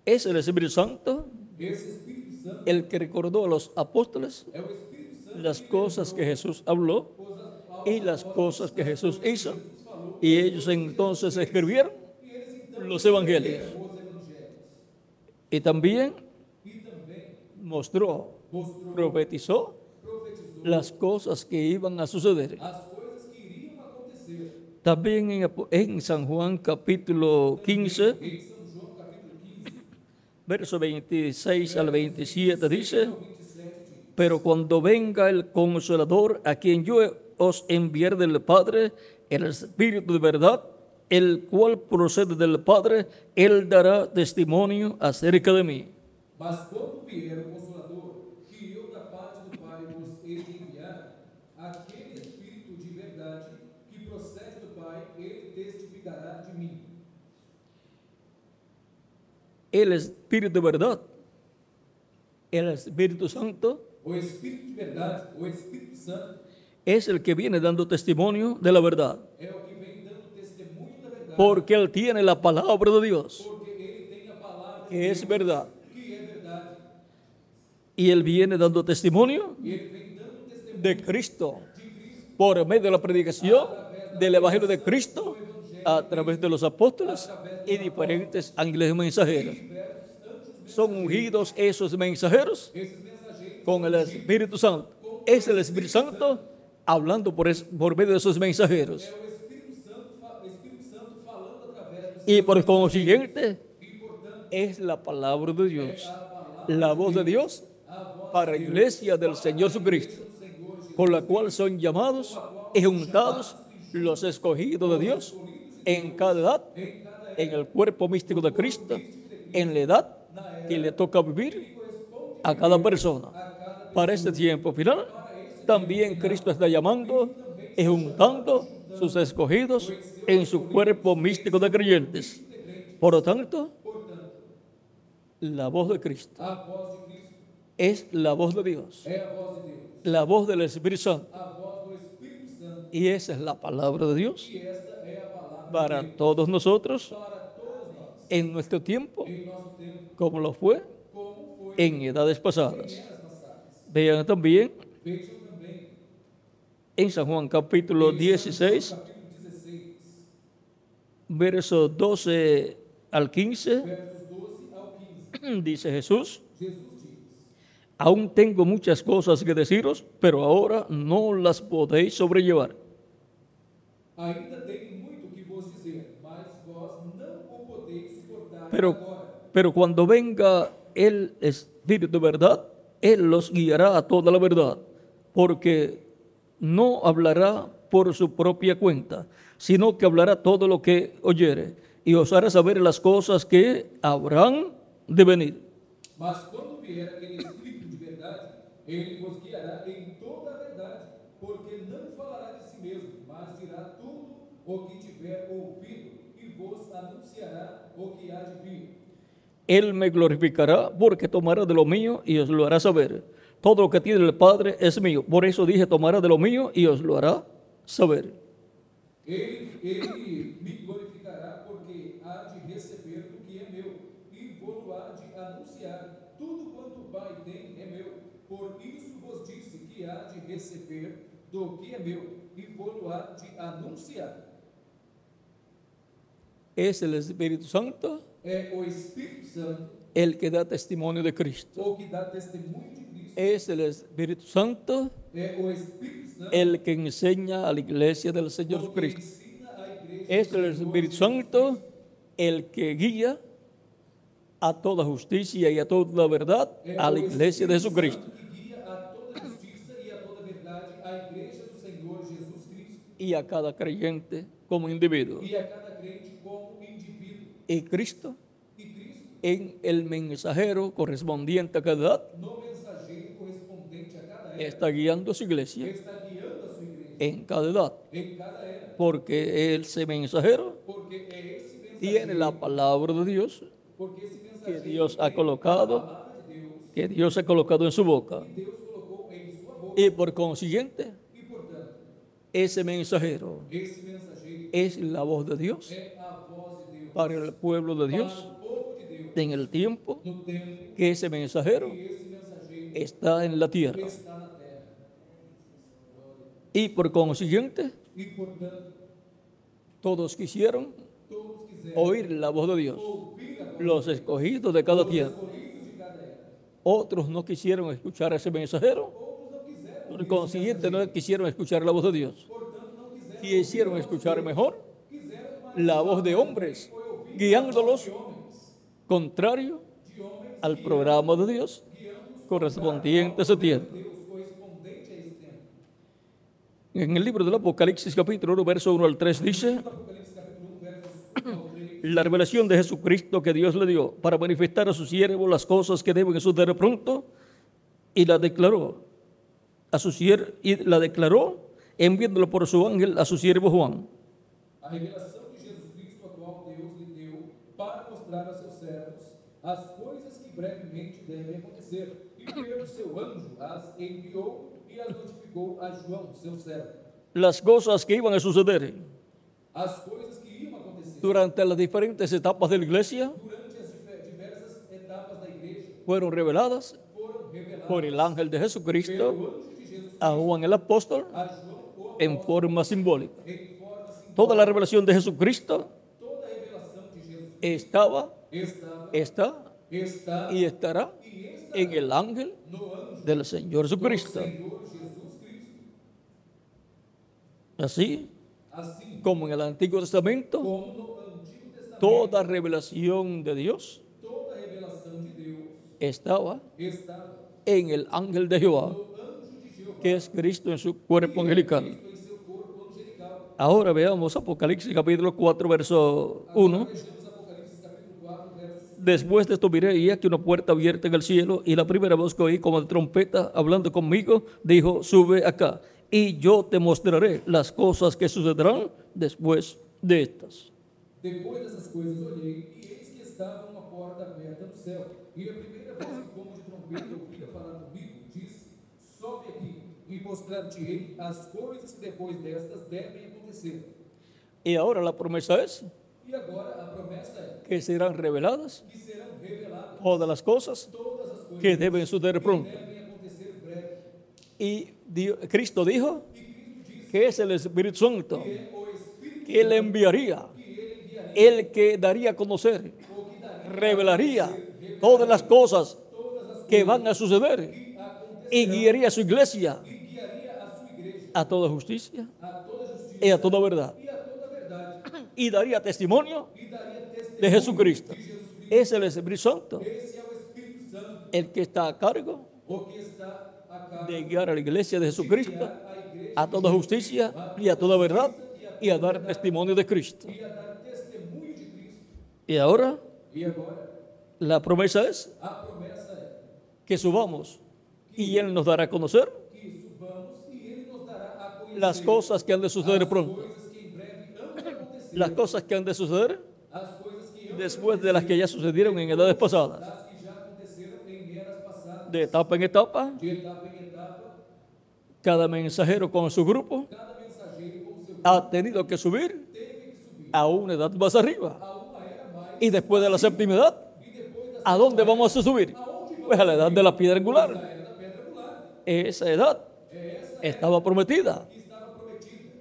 Es el Espíritu Santo Esse Espírito Santo el que recordó a los apóstoles é o Espírito Santo las que cosas que lembrou Jesús habló aos y las apóstolos cosas que das Jesús coisas que hizo, Jesus falou, y das ellos coisas que entonces Jesus fez. escribieron E eles então los evangelios. escreveram os evangelhos. Y también E também mostró, mostrou, profetizó profetizou las cosas que iban a suceder. as coisas que iriam acontecer. También en San Juan capítulo 15, Em São João capítulo 15, verso 26 al 27 dice: ao 27 diz: pero cuando venga el Consolador, a quien yo os enviaré del Padre, el Espíritu de verdad, el cual procede del Padre, él dará testimonio acerca de mí. Mas quando vier o Consolador, que eu da parte do Pai vos hei de enviar, aquele Espírito de verdade que procede do Pai, ele testificará de mim. El Espíritu de verdad, el Espíritu Santo, O Espírito de verdade, o Espírito Santo, es el que viene dando testimonio de la verdad, é o que vem dando testemunho da verdade, porque él tiene la palabra de Dios, porque ele tem a palavra de que es Deus, verdad, que é verdade. y él viene dando testimonio E ele vem dando testemunho de Cristo de Cristo por medio de la predicación del Evangelio de Cristo a través de los apóstoles y diferentes ángeles mensajeros. Son ungidos esos mensajeros esses mensageiros. con el Espíritu Santo. Es el Espíritu Santo hablando por medio de esos mensajeros. É o Espírito Santo falando através dos Y por consiguiente, e, portanto, es la palabra de Dios, a palavra la voz de Dios a voz para la iglesia del Señor Jesucristo, do Senhor Jesus, por la cual son llamados y juntados los escogidos de Dios en cada edad, em cada en el cuerpo místico de Cristo, en la edad que le toca vivir a cada persona. Para este tiempo final, también Cristo está llamando y juntando sus escogidos en su cuerpo místico de creyentes. Por lo tanto, la voz de Cristo a voz de Cristo es la voz de Dios, é a voz de Deus, la voz del Espíritu Santo, a voz do Espírito Santo, y esa es la palabra de Dios e esta é a palavra para todos nosotros para todos nós, en nuestro tiempo, em nosso tempo, como lo fue como foi en edades pasadas. em eras passadas. Vean también Vejam também en San Juan capítulo 16, capítulo 16, versos 12 al 15, versos 12 ao 15. dice Jesús: Jesus diz: aún tengo muchas cosas que deciros, pero ahora no las podéis sobrellevar. ainda tenho muito que vos dizer, mas vós não o podeis suportar Pero, agora. pero cuando venga el Espíritu de verdad, Él los guiará a toda la verdad, porque no hablará por su propia cuenta, sino que hablará todo lo que oyere, y os hará saber las cosas que habrán de venir. Mas quando vier aquele Espírito de verdade, ele vos guiará em toda a verdade, porque não falará de si mesmo, mas dirá tudo o que tiver ouvido, e vos anunciará o que há de vir. Él me glorificará porque tomará de lo mío y os lo hará saber. Todo lo que tiene el Padre es mío. Por eso dije, tomará de lo mío y os lo hará saber. Ele me glorificará porque há de receber do que é meu, e vou há de anunciar. Tudo quanto o Pai tem é meu. Por isso vos disse que há de receber do que é meu, e vou há de anunciar. Es el Espíritu Santo É o Espírito Santo el que da testimonio de Cristo. o que dá testemunho de Cristo. Es el Espíritu Santo É o Espírito Santo el que enseña a la iglesia del Señor o que Jesucristo. ensina a igreja. Es do el Senhor Espíritu Jesus Santo el que guía a toda justicia y a toda la verdad a la iglesia de Jesucristo. Santo que guia a toda justiça e a toda verdade a igreja do Senhor Jesus Cristo, Y a cada creyente como individuo. e a cada crente como indivíduo. Y Cristo E Cristo, en el mensajero correspondiente a cada edad no mensageiro correspondente a cada era, está guiando a su iglesia está guiando a sua igreja en cada edad, em cada era, porque ese mensajero porque é esse tiene mensageiro, la palabra de Dios porque esse que mensageiro Dios ha tem a colocado, palavra de Deus, que Dios ha colocado en su boca. Deus colocou em sua boca. Y por consiguiente, E, portanto, ese mensajero esse mensageiro es la voz de Dios é a voz de Deus para el pueblo de para Dios o povo de Deus en el tiempo no tempo que ese mensajero que esse mensageiro está en la tierra. está na terra. Y por consiguiente, E, portanto, todos quisieron todos quiserem oír la voz de Dios, ouvir a voz los escogidos de cada dos tiempo. escolhidos de cada era. Otros no quisieron escuchar a ese mensajero, Outros não quiseram por ouvir consiguiente no quisieron escuchar la voz de Dios. portanto, não quiseram Quisieron escuchar mejor quiseram tomar la voz de hombres, guiándolos de homens, contrario al programa de Dios correspondiente a ese tiempo. Deus correspondente a esse tempo. En el libro del Apocalipsis capítulo 1, verso 1 al 3 dice, Apocalipse capítulo 1, versos 1 ao 3. la revelación de Jesucristo que Dios le dio para manifestar a su siervo las cosas que deben suceder pronto, y la declaró a su siervo, y la declaró enviándolo por su ángel a su siervo Juan. A revelação de Jesus Cristo, a qual Deus lhe deu para mostrar a seus servos as coisas que brevemente devem acontecer. E por meio do seu anjo as enviou e as notificou a João, seu servo. Las cosas que iban a suceder As coisas que iam acontecer durante las diferentes etapas de la iglesia durante as diversas etapas da igreja fueron reveladas foram reveladas por el ángel de Jesucristo pelo anjo de Jesus a Juan el apóstol a João, o en forma simbólica. em forma simbólica. Toda la revelación de Jesucristo Toda a revelação de Jesus estaba, estava, está está y estará e está en el ángel no anjo del Señor Jesucristo. do Senhor Jesus Cristo. Así Assim como en el Antiguo Testamento, como no Antigo Testamento, toda revelación de Dios toda a revelação de Deus estaba estava en el ángel de Jehová, no anjo de Jeová, que es Cristo en su cuerpo angelical. Cristo em seu corpo angelical. Ahora veamos Apocalipsis capítulo 4, verso 1. Vejamos Apocalipse capítulo 4, versos. Después de esto miré y aquí una puerta abierta en el cielo, y la primera voz que oí como de trompeta hablando conmigo dijo, sube acá y yo te mostraré las cosas que sucederán después de estas. Depois dessas coisas olhei, e eis que estava uma porta aberta no céu. E a primeira voz que como de trompeta ouvia falar comigo, disse, sobe aqui, e mostrar-te-ei as coisas que depois destas devem acontecer. Y ahora la promesa es E agora a promessa é que serán reveladas que serão reveladas todas las cosas todas as coisas que deben suceder pronto. devem acontecer breve. Y Cristo dijo que es el Espíritu Santo que Él enviaría, el que daría a conocer, revelaría todas las cosas que van a suceder y guiaría a su iglesia E guiaria a sua igreja a toda justicia a toda justiça y a toda verdad, e a toda verdade. y daría testimonio E daria testemunho de Jesucristo. de Jesus Cristo. Es el Espíritu Santo Esse é o Espírito Santo, el que está a cargo o que está a cargo de guiar a la iglesia de Jesucristo a igreja a toda justicia y a toda verdad y a dar testimonio de Cristo. e a dar testemunho de Cristo. Y ahora E agora, la promesa es a promessa é que subamos y Él nos dará a conocer que subamos e Ele nos dará a conhecer las cosas que han de suceder pronto, coisas que em breve hão de acontecer, las cosas que han de suceder as coisas que hão después de las que ya sucedieron en edades pasadas, das que já aconteceram em eras passadas, de etapa en etapa. de etapa em etapa. Cada mensajero con su grupo Cada mensageiro com seu ha tenido que subir teve que subir a una edad más arriba, a uma era mais y después de la séptima edad, e depois da ¿a dónde vamos a subir? Pues a la edad de la piedra angular. era da pedra angular. Esa edad estaba prometida, Que estava prometida,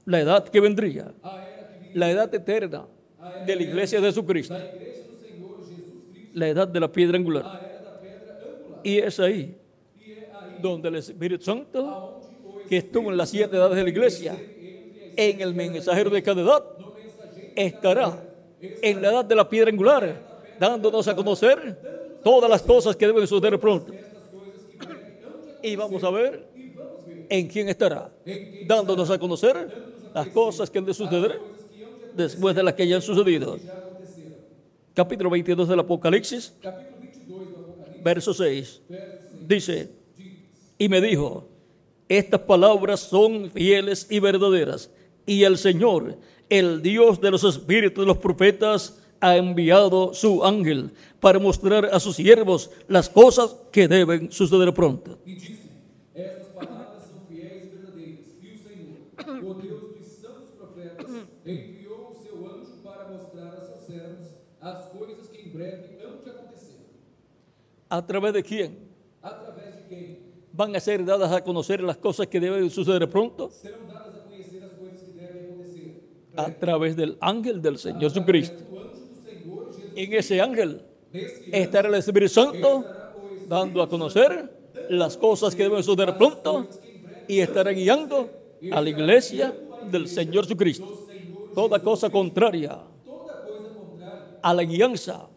la edad que vendría, a era que viria la edad eterna de la iglesia de Jesucristo, da igreja do Senhor Jesus Cristo, la edad de la piedra angular. a era da pedra angular. Y es ahí E é aí donde el Espíritu Santo, onde o que estuvo en las 7 edades de la iglesia, en el mensajero de cada edad, estará en la edad de la piedra angular, dándonos a conocer todas las cosas que deben suceder pronto. Y vamos a ver en quién estará, dándonos a conocer las cosas que han de suceder después de las que ya han sucedido. já aconteceram. Capítulo 22 del Apocalipsis, Capítulo 22 do Apocalipse, verso 6, verso 6, dice, diz: y me dijo, estas palabras son fieles y verdaderas, y el Señor, el Dios de los espíritus de los profetas, ha enviado su ángel para mostrar a sus siervos las cosas que deben suceder pronto. E disse: Estas palavras são fiéis e verdadeiras. E o Senhor, o Deus dos santos profetas, enviou o seu anjo para mostrar a seus servos as coisas que em breve hão de acontecer. ¿A través de quién Através de quem van a ser dadas a conocer las cosas que deben suceder pronto? serão dadas a conhecer as coisas que devem acontecer. A través del ángel del Señor Jesucristo. O anjo do Senhor Jesus, En ese ángel nesse estará el Espíritu Santo estará o Espírito dando a conocer las cosas que deben suceder pronto y estará guiando a la iglesia del Señor Jesucristo. Toda cosa contraria toda coisa contrária a la guianza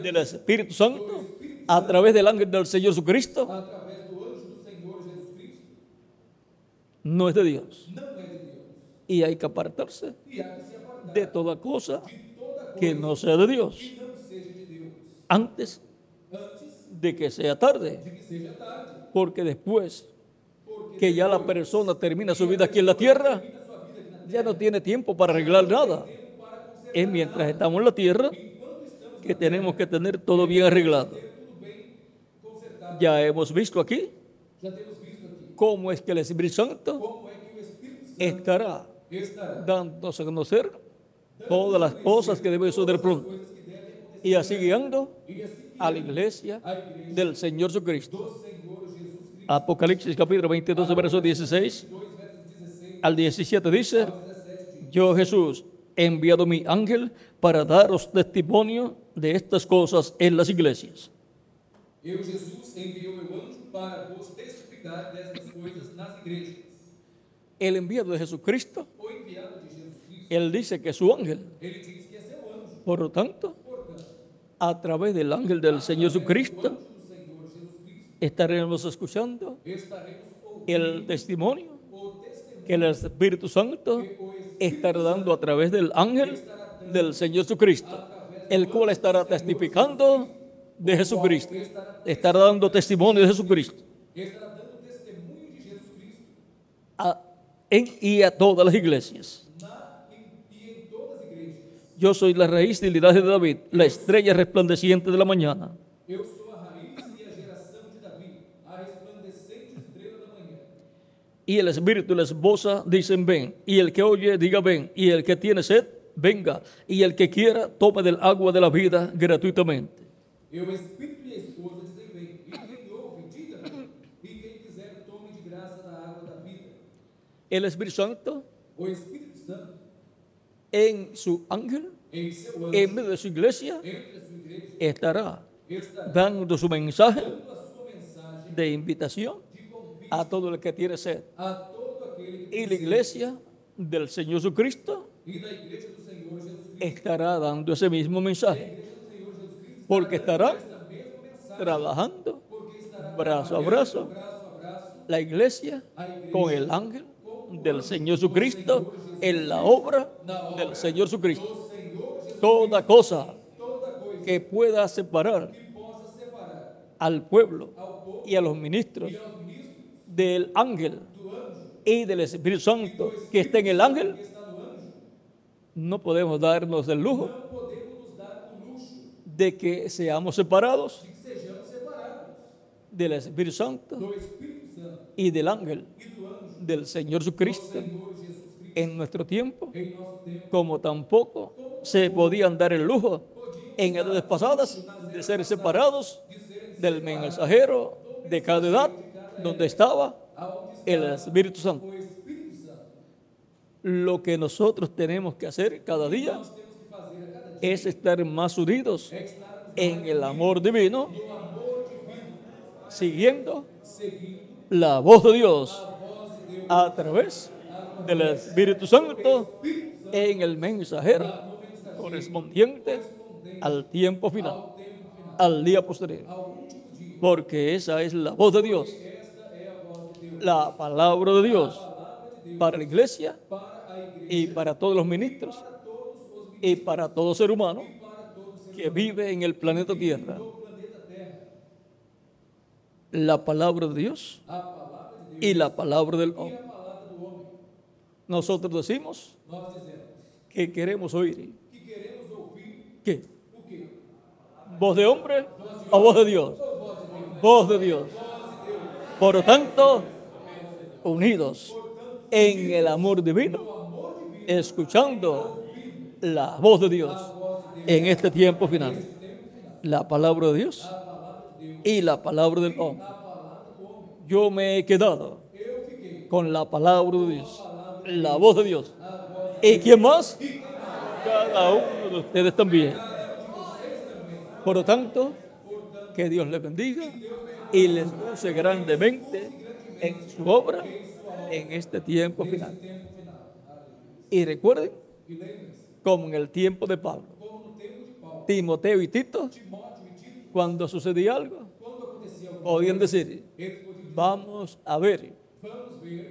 del Espíritu Santo a través del ángel del Señor Jesucristo através do anjo do Senhor Jesus Cristo no es de Dios. não é de Deus. Y hay que apartarse E há que se apartar de toda cosa de toda coisa que no sea de Dios que não seja de Deus, antes antes de que sea tarde, de que seja tarde, porque después porque que ya la persona termina su vida aquí en la tierra, ya no tiene tiempo para arreglar nada. Es mientras estamos en la tierra que tenemos que tener todo bien arreglado. tudo bem consertado. Ya hemos visto aquí Já temos visto aqui cómo es que el Espíritu Santo como é que o Espírito Santo estará estará dándonos a conocer todas las cosas que deben suceder pronto coisas que devem acontecer y así guiando e assim a la iglesia a igreja del Señor Jesucristo. do Senhor Jesus Cristo. Apocalipsis capítulo 22, verso 16 2 versos 16 al 17 dice: ao 17 diz: Yo, Jesús, he enviado mi ángel para daros testimonio de estas cosas en las iglesias. Eu, Jesus, enviei o meu anjo para vos testificar destas coisas nas igrejas. El enviado de Jesucristo, O enviado de Jesus Cristo, él dice que es su ángel. ele diz que é seu anjo. Por lo tanto, Portanto, a través del ángel del Señor o Jesucristo, anjo do Senhor Jesus Cristo, estaremos escuchando estaremos ouvindo el testimonio o testemunho que el Espíritu Santo estará dando a través del ángel del Señor Jesucristo, el cual estará testificando de Jesucristo, estará dando testimonio de Jesucristo estará dando testemunho de Jesus Cristo y a todas las iglesias. e em todas as igrejas. Yo soy la raíz del linaje de David, la estrella resplandeciente de la mañana. Eu sou a raiz e a geração de Davi, a resplandecente estrela da manhã. Y el Espíritu y la esposa dicen ven, y el que oye diga ven, y el que tiene sed, venga, y el que quiera tome del agua de la vida gratuitamente. E o Espírito e a esposa dizem vem, e quem ouve, diga vem, e quem quiser tome de graça da água da vida. El Espíritu Santo O Espírito Santo, en su ángel, em seu anjo, en medio de su iglesia, entre a sua igreja, estará estará dando su mensaje dando a sua mensagem de invitación de convite a todo el que tiene sed. a todo aquele que Y la tem sede. iglesia del Señor Jesucristo E na igreja do Senhor Jesus Cristo, estará dando ese mismo mensaje, a igreja do Senhor Jesus Cristo, porque estará esta mesma mensagem, trabajando porque estará brazo a trabalhando brazo braço a braço la iglesia con el ángel del Señor Jesucristo en la obra del Señor Jesucristo. do Senhor Jesus, Toda cosa toda coisa que pueda separar que possa separar al pueblo ao povo y a los ministros e aos ministros del ángel do anjo y del Espíritu Santo que está en el ángel, que está no anjo, no podemos darnos el lujo não podemos nos dar o luxo de que seamos separados de que sejamos separados del Espíritu Santo do Espírito Santo y del ángel e do anjo del Señor do Jesucristo Senhor Jesus Cristo en nuestro tiempo, em nosso tempo. como tampoco se podían dar el lujo en edades pasadas de ser separados del mensajero de cada edad donde estaba el Espíritu Santo. O Espírito Santo, Lo que nosotros tenemos que hacer cada día nós temos que fazer a cada dia es estar más unidos é estarmos en el amor divino, no amor divino, siguiendo seguindo la voz de Dios a voz de Deus, a través del Espíritu Santo en el mensajero correspondiente al tiempo final, al día posterior, porque esa es la voz de Dios, la palabra de Dios para la iglesia y para todos los ministros y para todo ser humano que vive en el planeta Tierra. La palabra de Dios y la palabra del hombre. Nosotros decimos nós dizemos que queremos oír que queremos ouvir ¿Qué? ¿Voz de hombre o voz de Dios? Voz de Dios. Por lo tanto, unidos en el amor divino, escuchando la voz de Dios en este tiempo final. La palabra de Dios y la palabra del hombre. Yo me he quedado con la palabra de Dios, la voz de Dios. ¿Y quién más? Cada uno de ustedes también. Por lo tanto, que Dios les bendiga y les use grandemente en su obra en este tiempo final. Y recuerden, como en el tiempo de Pablo, Timoteo y Tito, cuando sucedía algo, podían decir, vamos a ver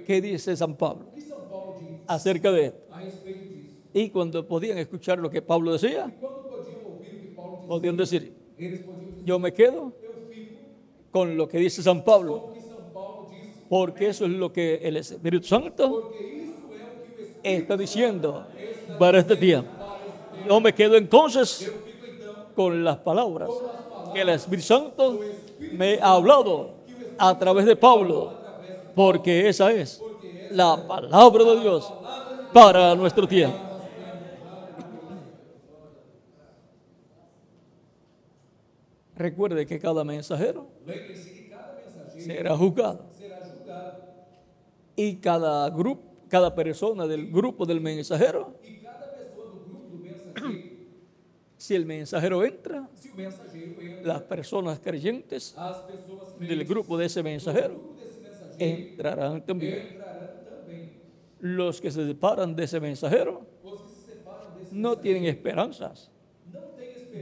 qué dice San Pablo acerca de esto. Y cuando podían escuchar lo que Pablo decía, podían decir, yo me quedo con lo que dice San Pablo, porque eso es lo que el Espíritu Santo está diciendo para este tiempo. Yo me quedo entonces con las palabras que el Espíritu Santo me ha hablado a través de Pablo, porque esa es la palabra de Dios para nuestro tiempo. Recuerde que cada mensajero será juzgado. Y cada grupo, cada persona del grupo del mensajero, si el mensajero entra, las personas creyentes del grupo de ese mensajero entrarán también. Los que se separan de ese mensajero no tienen esperanzas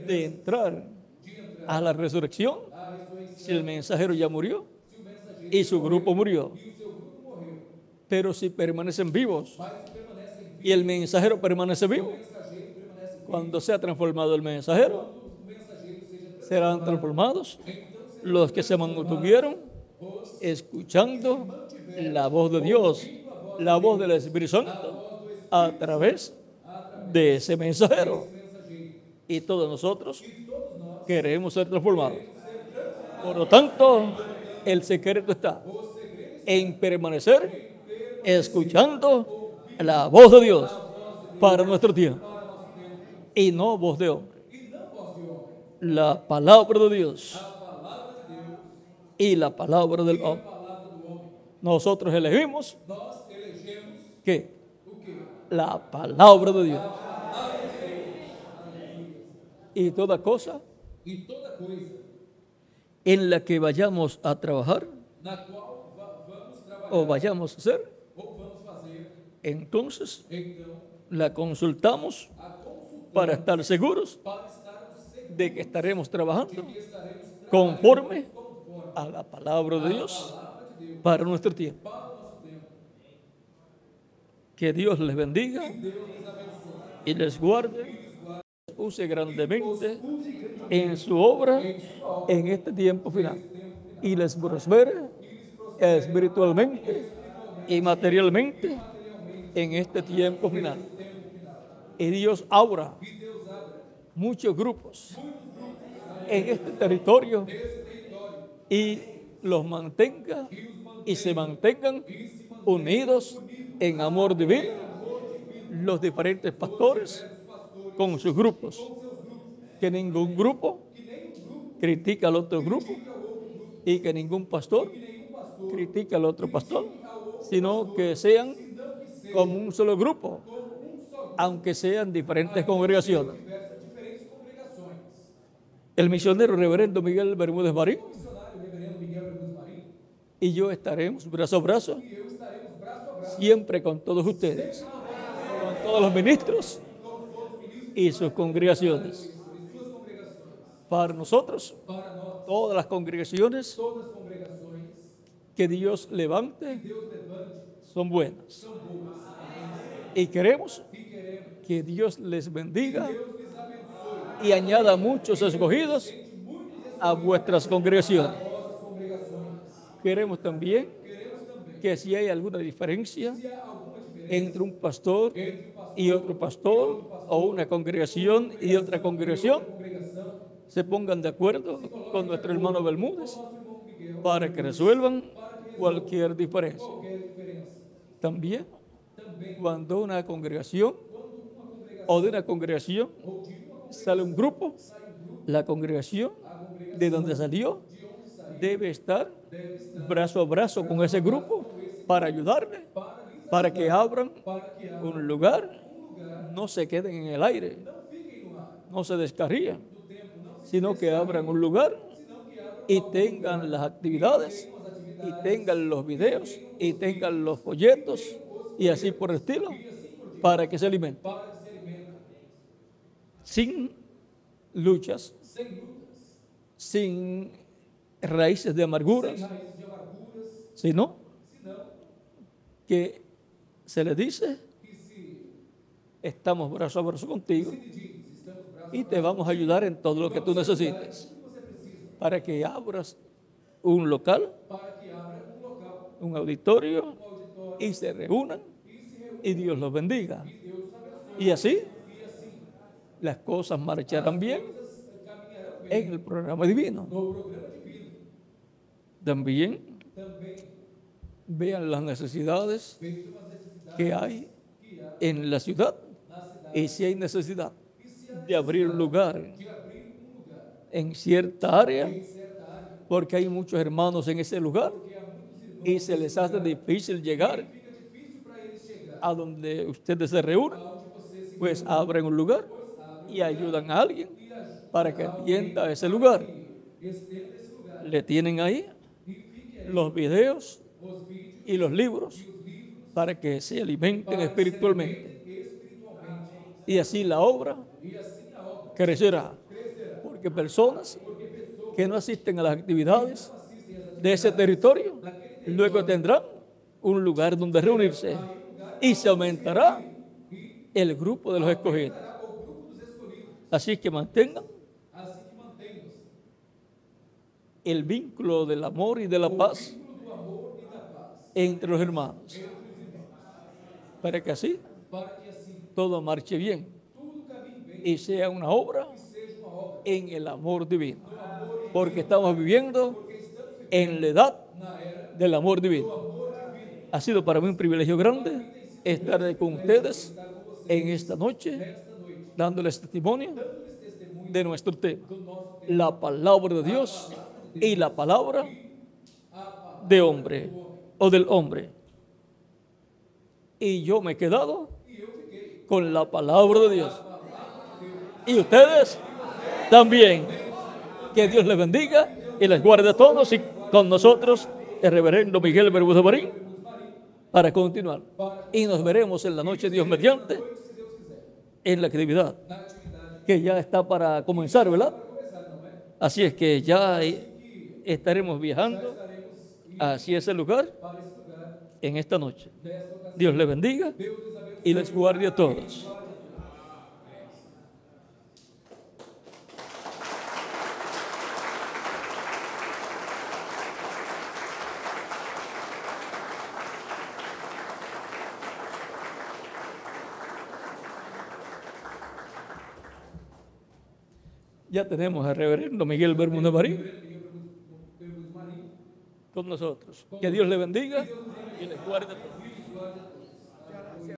de entrar a la resurrección si el mensajero ya murió y su grupo murió. Pero si permanecen vivos y el mensajero permanece vivo, cuando sea transformado el mensajero, serán transformados los que se mantuvieron escuchando la voz de Dios, la voz del Espíritu Santo a través de ese mensajero. Y todos nosotros queremos ser transformados. Por lo tanto, el secreto está en permanecer escuchando la voz de Dios para nuestro tiempo y no voz de hombre. La palabra de Dios y la palabra del hombre. Nosotros elegimos ¿qué? La palabra de Dios. Y toda cosa en la que vayamos a trabajar o vayamos a hacer, entonces la consultamos para estar seguros de que estaremos trabajando conforme a la palabra de Dios para nuestro tiempo. Que Dios les bendiga y les guarde, use grandemente en su obra en este tiempo final y les prospere espiritualmente y materialmente en este tiempo final. Y Dios abra muchos grupos en este territorio y los mantenga y se mantengan unidos en amor divino los diferentes pastores con sus grupos. Que ningún grupo critica al otro grupo y que ningún pastor critica al otro pastor, sino que sean como un solo grupo, aunque sean diferentes congregaciones. El misionero reverendo Miguel Bermúdez Marín y yo estaremos brazo a brazo siempre con todos ustedes, con todos los ministros y sus congregaciones. Para nosotros, todas las congregaciones que Dios levante son buenas. Y queremos que Dios les bendiga y añada muchos escogidos a vuestras congregaciones. Queremos también que si hay alguna diferencia entre un pastor y otro pastor, o una congregación y otra congregación, congregação se pongan de acuerdo con nuestro hermano Bermúdez nosso irmão Miguel para que resuelvan cualquier diferencia. qualquer diferença. También, Também, cuando una congregación quando uma congregação o de una congregación ou de uma sale un grupo, sai grupo, la congregación a congregação de donde salió de onde saiu debe estar deve estar brazo a brazo con ese grupo para ayudarle, para que abran para que abra un lugar, lugar, no se queden en el aire, não fiquem no ar no se descarrían, do tempo, não se sino que abran un lugar senão que abra y tengan las actividades, y tengan los videos, y tengan los folletos, y así por el estilo, para que se alimenten, para que se alimentem sin luchas, sem lutas, sin raíces de amarguras, sem raízes de amarguras, sino senão que se le dice, que se estamos brazo a brazo contigo te diz, estamos braços y te vamos a ayudar en todo lo que tú necesites, que você precisa, para que abras un local, para que abra local, un auditorio, auditório y se reúnan e se reúna y Dios los bendiga. e Deus os abençoe. Y así E assim las cosas marcharán bien coisas caminharão bem en el programa divino. no programa divino. También Também vean las necesidades vejo as necessidades que hay que há en la ciudad, na cidade y si hay necesidad e se há de abrir un lugar de abrir lugar en cierta área, em certa área, porque hay muchos hermanos en ese lugar porque há muitos irmãos y se les hace difícil llegar fica difícil para eles chegar a donde ustedes se reúnen, aonde você se pues abren un lugar y ayudan a alguien para que atienda ese lugar. estenda esse lugar Le tienen ahí e fique aí los videos os vídeos y los libros e os livros para que se alimenten espiritualmente. espiritualmente Y así la obra e assim a obra crecerá. Porque personas que no asisten a las actividades de ese territorio, luego tendrán un lugar donde reunirse y se aumentará el grupo de los escogidos. o grupo dos escolhidos. Así que mantengan Assim que mantemos el vínculo del amor y de la paz o do amor e da paz entre los hermanos, para que así para que assim todo marche bien tudo caminhe bem y sea una obra e seja uma obra en el amor divino, porque estamos viviendo en la edad na era del amor divino. amor divino. Ha sido para mí un privilegio grande estar con ustedes en esta noche, Esta noite, dándoles testimonio dando-lhes testemunho de nuestro tema, do nosso tempo, la palabra de Dios y la palabra a palavra de hombre o del hombre. Y yo me he quedado e eu fiquei con la palabra de Dios. Y ustedes también. Que Dios les bendiga y les guarde a todos, y con nosotros el reverendo Miguel Bermúdez Marín para continuar. Y nos veremos en la noche, Dios mediante, se Deus quiser, en la actividad na atividade que ya está para comenzar, ¿verdad? começar, não é? Así es que ya estaremos viajando Estaremos hacia ese lugar para esse lugar en esta noche. desta ocasião. Dios les bendiga Deus les abençoe. y les guarde a todos. Ya tenemos al reverendo Miguel Bermúdez Marín con nosotros. Que Dios le bendiga y les guarde a todos.